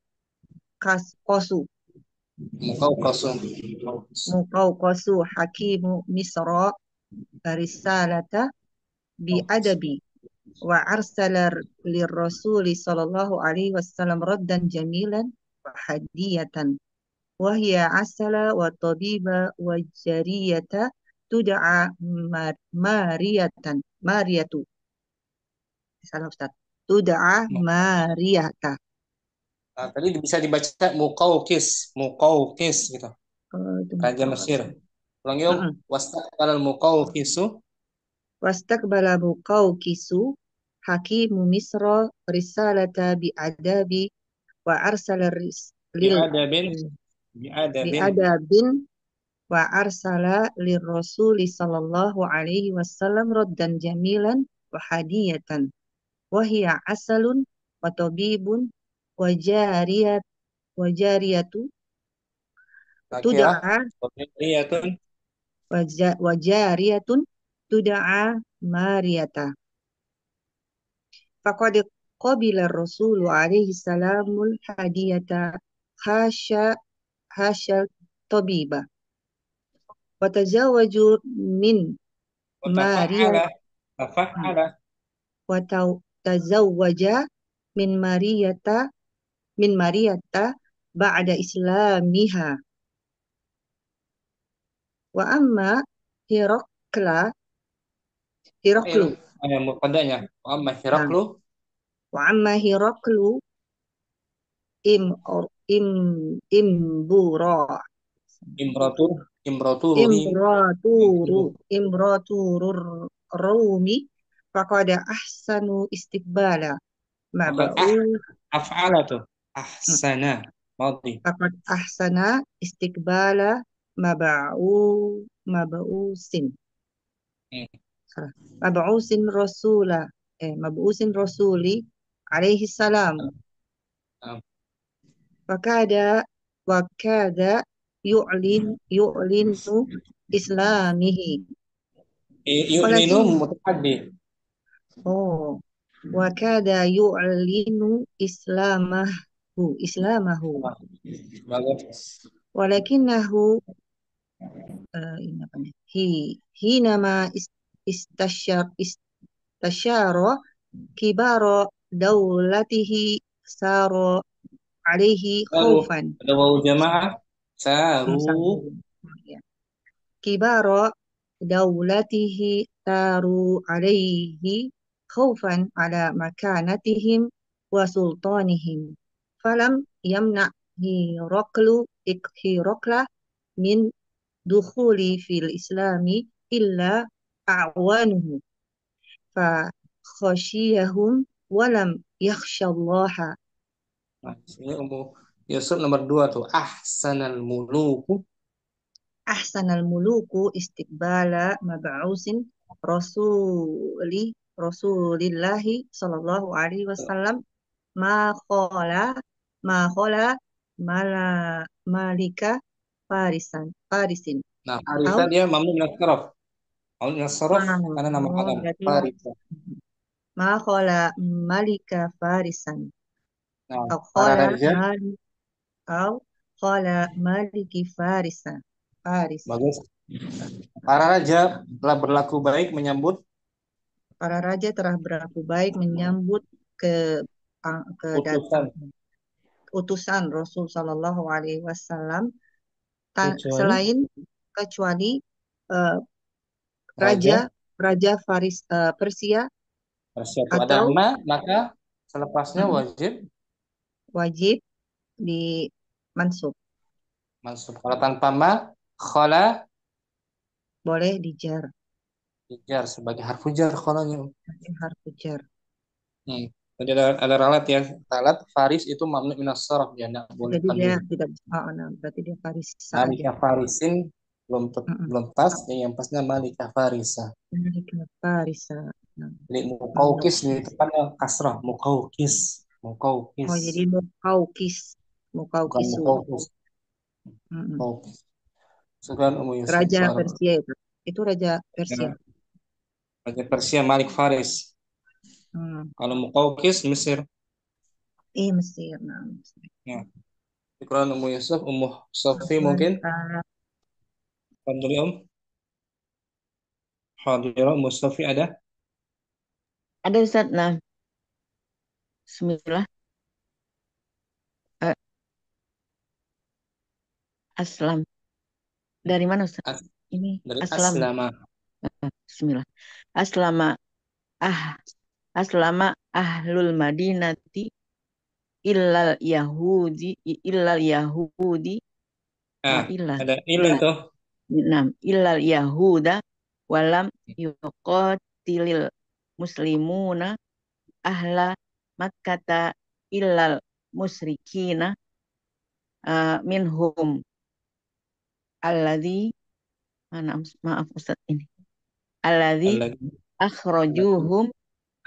kosu Mukau kosong. mukau kosu hakimu misra risalata bi adabi wa arsala lirrasuli sallallahu alaihi wasallam raddan jamilan wa hadiyatan wa hiya asala wa tabiba wa jariyata tud'a mariyatu salah Ustaz tud'a mariyata. Nah, tadi bisa dibaca Muqawqis. Muqawqis gitu. Itu Raja Mesir. Ulang yuk. Wastaqbalal Muqawqisu. wastaqbala muqawqisu hakimu misra risalata bi adabi wa arsala Bi'adabin. Bi'adabin. bi'adabin wa arsala lirrasuli sallallahu alaihi wasallam raddan jamilan wa hadiyatan wa hiya asalun wa tabibun wa jariyatu tud'a Riyatun. wa jariyatun tud'a mariyata faqad qabila rasulu alaihi salamul hadiyata hasya tabiba wa tazawwaju min Maria Tafa'ala. wa tazawwaja min Mariyata ba'da islamiha wa amma Hiraklu Mubtada'nya. Wa amma Hiraklu. wa amma Hiraklu imbura imraturur Rumi faqad ahsanu istiqbala Af'ala tuh. Ahsana. Madhi. faqad ahsana istiqbala mab'usin mab'usin rasuli alaihi salam wakada yu'linu islamihi Yu'linu mutaqaddi. wakada yu'linu islamahu walakinahu hinama istashara kibara daulatihi saro alaihi khaufan ada wawu jamaah saru kibara daulatihi saru alaihi khaufan ala makanatihim wa sultanihim falam yamna Hirakla min dukhuli fil islami illa a'wanuhu fa khashiyahum walam yakhshallaha. Nah, ini Yusuf nomor 2 tuh ahsanal muluku istiqbala mab'usin rasulillahi sallallahu alaihi wasallam ma khala malika farisin. Nah, Farisa dia mamnu min as-sarf. Mamnu min as-sarf karena nama alam Farisa. Ma khala malika farisan. Nah, Khala maliki farisan. Bagus. Para raja telah berlaku baik menyambut utusan Rasul Sallallahu Alaihi Wasallam kecuali raja Persia atau maka selepasnya wajib di mansub. Kalau tanpa khala boleh dijar sebagai harfu jar khalanya. Harfu jar. Jadi ada ralat ya. Ralat faris itu mamnu min as-sarf dia enggak boleh. Jadi dia tidak berarti dia faris Malika farisin belum pas, yang pasnya Malika farisa. Malika farisa. Jadi muqawqis di depannya kasrah, muqawqis. Oh, jadi muqawqis. Sekarang Raja Persia itu. Itu raja Persia. Raja Persia Malik Faris. Kalau Muqawqis Mesir. Mesir. Nah, Mesir. Ya. Syukran Ummu Yusuf, Ummu Sofi mungkin. Alhamdulillah. Hadirah Ummu Sofi ada? Ada Ustaz. Nah, Bismillah. Aslam. Dari mana Ustaz? As- Ini dari Aslam. Aslama. Bismillah. Aslama Aslama ahlul Madinati illal Yahudi Ada il itu. illal Yahuda walam yuqatilil muslimuna ahla makkata illal musyrikina minhum alladzi maaf Ustaz ini alladzi Alladzi- akhrajuhum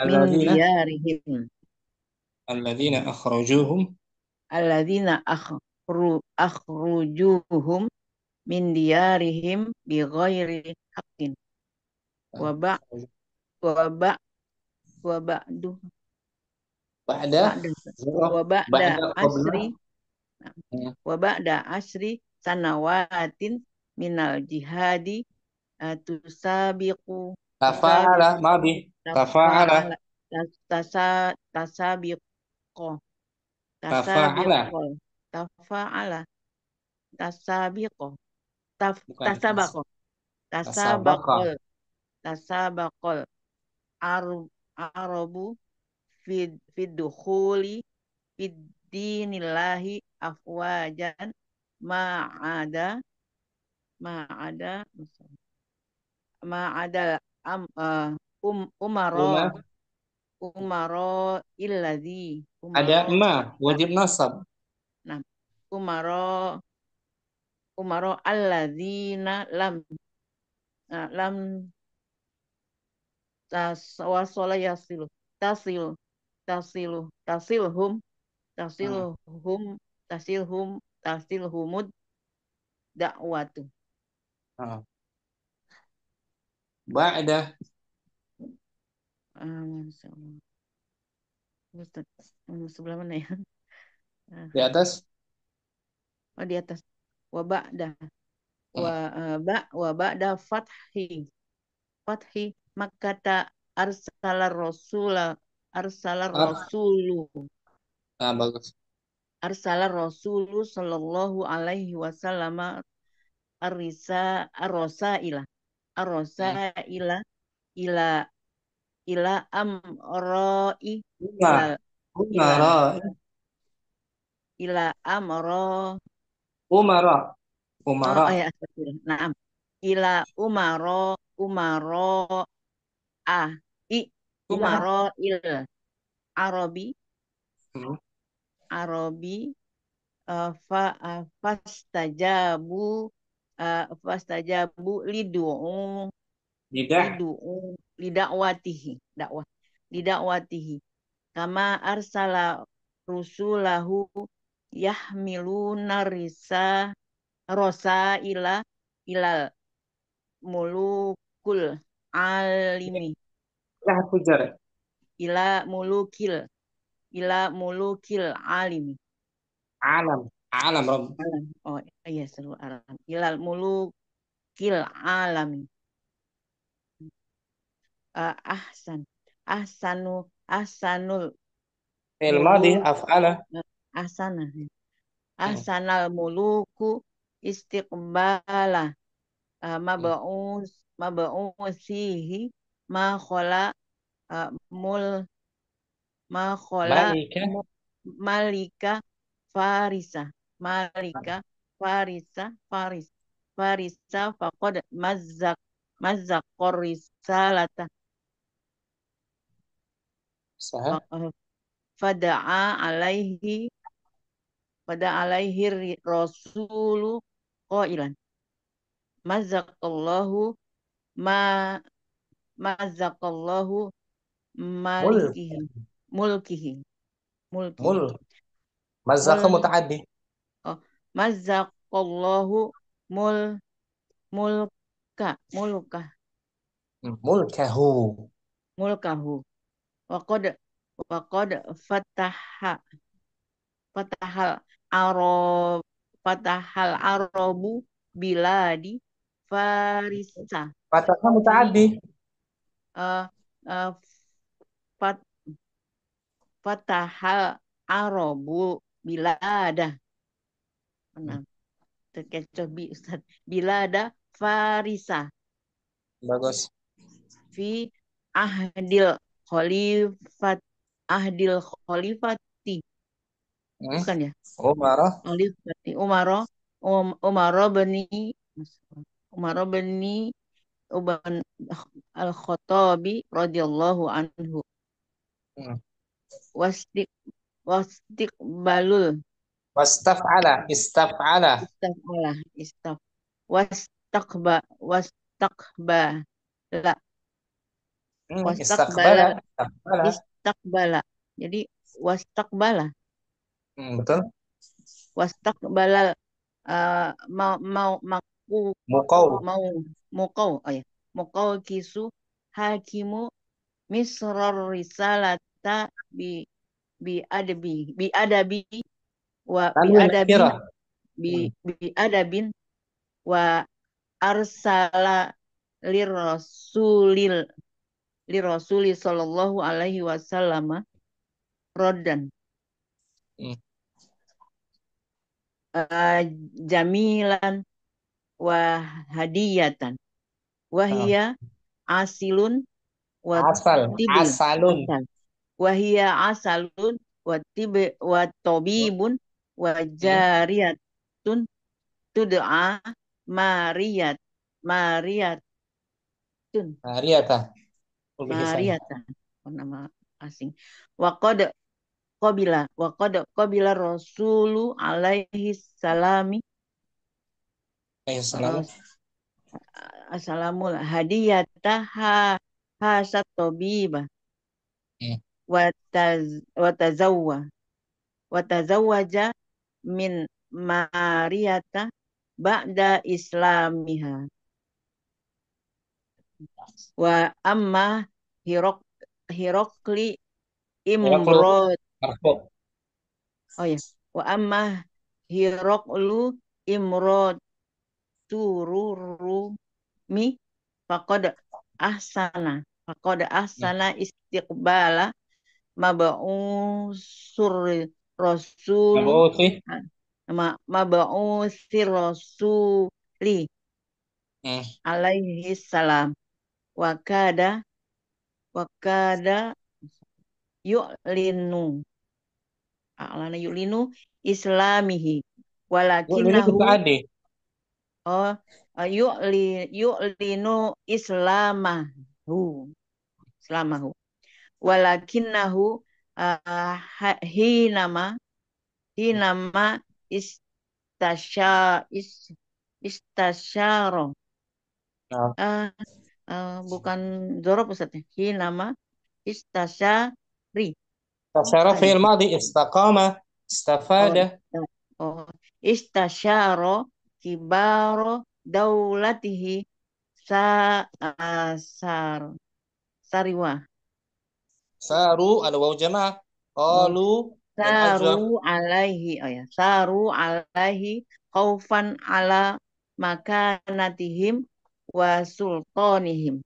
min Alladzina diyarihim alladzina akhrajuhum alladzina akhrujuhum min diyarihim bi ghairi haqqin wa ba wa ba wa ba'du ba'da ba'da wa ba'da ba'da qabla asri wa ba'da asri sanawatin minal jihadi tusabiqu tafa'ala madi tafa'ala tasabiqo tafa'ala tafa'ala tasabiqo bukan tasabaqo tasabaqa tasabaqol arabu fid dukhuli fid dinillahi afwajan ma'ada ma'ada ma'ada umaro Uma illadzi ada ma wajib nasab nah umaro alladzina lam wasala yasilu tasilhum tasilhumud dakwatu ba'da Masya Allah. Ustaz, sebelah mana ya? di atas Oh, di atas. Wa ba'da wa ba'da fathi makkata arsalar rasulu bagus arsalar rasulu sallallahu alaihi wasallam arrosaila ila amroi umara ila amro umara umara ya astagfirullah. Naam. Ila umaro umaro il Arabi Arabi fastajabu lidakwatihi kama arsala rusulahu yahmiluna rosa ilal mulukul alimi ila mulukil alimi alam Rabb oh iya seluruh alam ilal mulukil alami ahsanul madi af'ala ahsanal muluku istiqbala mab'usihi ma khala malika farisa faqad mazzaqor risalata fada'a alaihi rasulu qailan mazzaqallahu mulkihi mazzaqa mutaaddi mazzaqallahu mulka Mulkahu. mulkahu. Waqad waqad fatahal arab fatahal arabu biladi farisa. Fathahnya Jadi mutaaddi. eh eh, fat, fatahal arabu bilada. Nah, terkecoh bi Ustaz. Bilada farisa Bagus. fi ahdil khalifat ahdil khalifati, Hmm. bukan ya? Umarah. Khalifati Umaro bani Uban al-Khattabi radhiyallahu anhu. Hmm. Wasdik wastikbalul Wastaf'ala. Istaf'ala. istafala istaf wastakba la wastakbala Istaqbala. Istaqbala. istakbala. Jadi wastakbala Betul. wastakbala mau mau maku Muqaw. mau mukau ya mukau kisu hakimu misrar risalata bi bi adabi wa bi Tanwin adabi nakirah. bi adabin wa arsala lirasulil lirasuli sallallahu alaihi wasallam rodan Hmm. jamilan wa hadiyatan wahia asilun wa Asal. tibul Asalun. asal wahia asalun wa tabibun wa jariyatun tud'a mariyat mariyatun Mariyata. Lebih sana. mariyatan nama asing wa qad qabila rasulu alaihi salami Assalamu. assalamul hadiyata hasat tabiba Hmm. wa tazawwaja min mariyata ba'da islamiha wa amma hirok hirokli Hiraqlu. imrod Marfu. oh ya wa amma hiroklu imrod tururumi faqad ahsana istiqbala mab'usur rasulu Mabuthi. mab'usir rasuli Hmm. alaihi salam wa kada yu'linu yu'linu islamihi Yu'linu walakinahu mutaaddi. oh yu'linu islamahu walakinahu hinama istasya istasyaro Nah. bukan zorob Ustaz ya. Hinama istasyari Tasyara bukan ya? fi'il madhi. Istaqama. Oh, Istafada. oh istasyaro kibaro daulatihi sariwa Saru. Ada waw jamaah. oh Qalu. Dan azwar. saru alaihi khaufan ala makanatihim wa sultanihim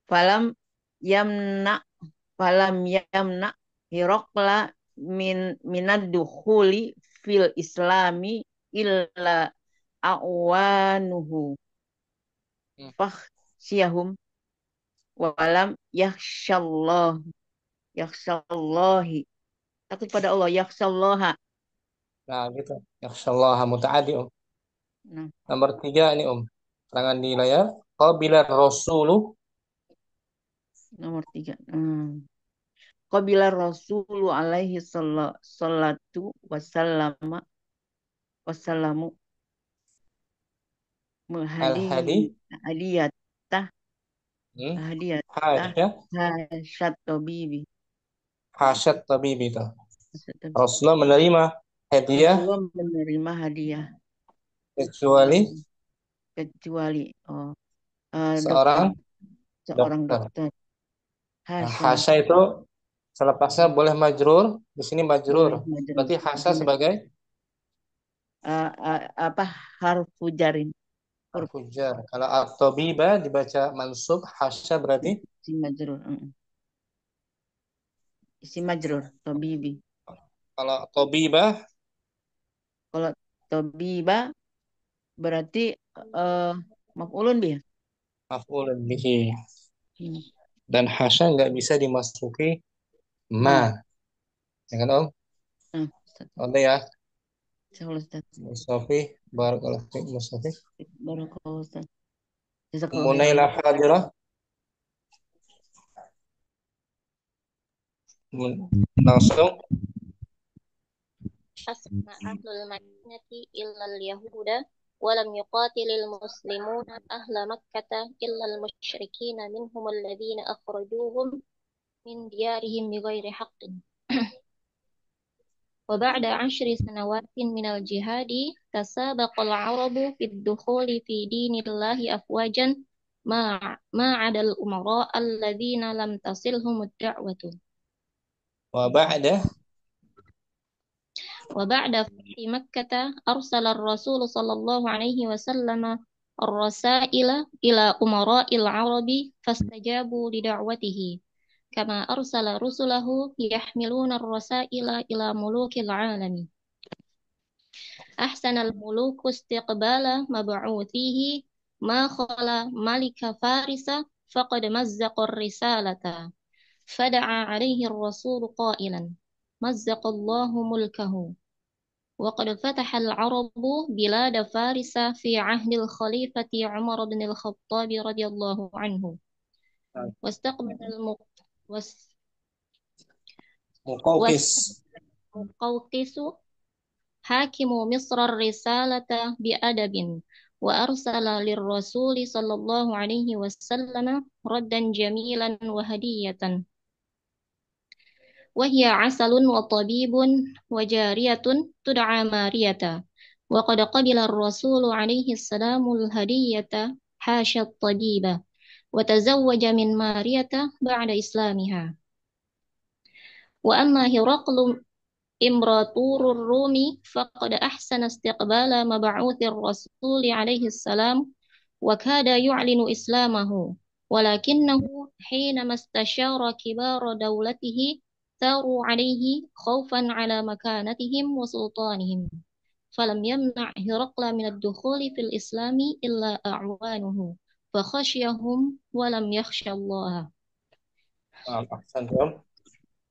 falam yamna Hirokla minad dukhuli fil islami illa awanuhu fakhsyahum walam yakhshallahi takut pada Allah yakhshallaha. Nah, gitu. Yakhshallaha muta'addi. Nah, Nomor 3 ini Tangan di layar. Qabila rasulu. nomor 3 qabila rasulu alaihi salatu wassalamu Al-hadi. hadiyatah Hasya. hasyat tabibi Hasyat tabibi itu. Rasulullah menerima hadiah Rasulullah menerima hadiah kecuali kecuali Seorang dokter, seorang dokter. dokter. Nah, Hasya hasya itu selepasnya boleh majrur, di sini boleh majrur. majrur. Berarti hasya sebagai Apa harfu jarin? Huruf harfu jar. Kalau at-tabiba dibaca mansub, hasya berarti isim majrur. Isim majrur, tabibi. kalau tabibah Kalau tabiba berarti maf'ulun bih. maf'ulun bihi. Hmm. Dan hasya nggak bisa dimasuki ma. Ya kan, Om? Ustaz. Oke ya. Insyaallah, Ustaz. Mustafi, barakallahu fiik Mustafi. Barakallahu, Ustaz. Jazakallahu khairan. Munailah hadirah. Langsung أسلم أهل المدينة إلا اليهود ولم يقاتل المسلمون أهل مكة إلا المشركين منهم الذين أخرجوهم من ديارهم بغير حق وبعد 10 سنوات من الجهاد تسابق العرب في الدخول في دين الله أفواجا ما عدا الأمراء الذين لم تصلهم الدعوة وبعد فتح مكة أرسل الرسول صلى الله عليه وسلم الرسائل إلى أمراء العرب فاستجابوا لدعوته كما أرسل رسله يحملون الرسائل إلى ملوك العالم أحسن الملوك استقبال مبعوثيه ما خلا ملك فارس فقد مزق الرسالة فدعا عليه الرسول قائلا مزق الله ملكه وقد فتح العرب بلاد فارس في عهد الخليفة عمر بن الخطاب رضي الله عنه واستقبل مقوقس حاكم مصر الرسالة بأدب وأرسل للرسول صلى الله عليه وسلم ردا جميلا وهدية وهي عسل وطبيب وجارية تدعى مارية وقد قبل الرسول عليه السلام الهدية حاشا الطبيبة وتزوج من مارية بعد إسلامها وأما هرقل إمبراطور الروم فقد أحسن استقبال مبعوث الرسول عليه السلام وكاد يعلن إسلامه ولكنه حينما استشار كبار دولته ثاروا عليه خوفا على مكانتهم وسلطانهم فلم يمنع هرقل من الدخول في الإسلام إلا أعوانه فخشيهم ولم يخشى الله. أحسنتم.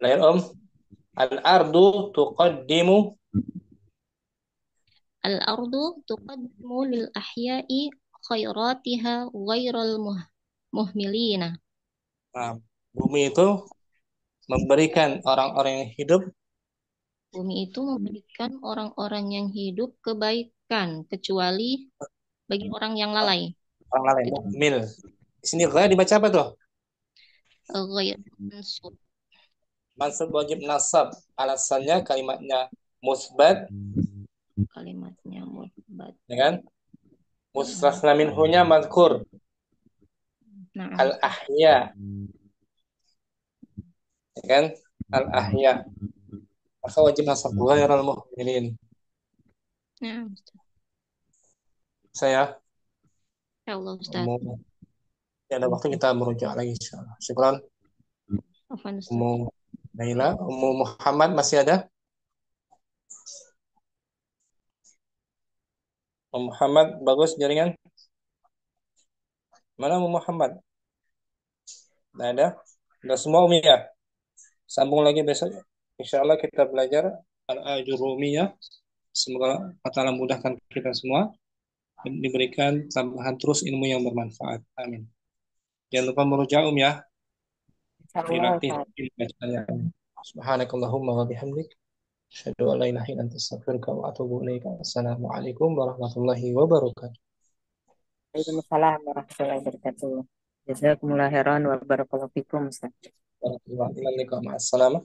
Lain Om. Al-ardu tuqaddimu الأرض تقدم للأحياء خيراتها غير المهملين. Bumi itu memberikan orang-orang yang hidup. Bumi itu memberikan orang-orang yang hidup kebaikan kecuali bagi orang yang lalai. Orang lalai, muhmil. Di sini ghair dibaca apa tuh? Ghair mansub. Mansub wajib nasab. Alasannya kalimatnya musbat. Kalimatnya musbat. Ya kan? Mustasna minhunya madhkur. Nah, Al-ahya. Ya kan? Al-ahya. Maka wajib nasab ghairal muhmilin. nah, Saya ya Allah Ustaz. Ya ada waktu kita merujuk lagi insyaallah. Syukran. Afwan Ustaz. Ummu Naila, Ummu Muhammad masih ada? Ummu Muhammad bagus jaringan? Mana Ummu Muhammad? Tidak ada? Sudah semua Umi ya? Sambung lagi besok. Insyaallah kita belajar Al-Ajurumiyah. Semoga Allah Ta'ala mudahkan kita semua dan diberikan tambahan terus ilmu yang bermanfaat. Amin. Jangan lupa merujuk ya. Dilatih bacaannya. Subhanakallahumma wa bihamdik. Asyhadu an la ilaha illa anta astaghfiruka wa atubu ilaika. Assalamualaikum warahmatullahi wabarakatuh. Waalaikumsalam warahmatullahi wabarakatuh. Jazakumullah khairan wa barakallahu fikum. Warahmatullahi wabarakatuh. Ma'assalamah.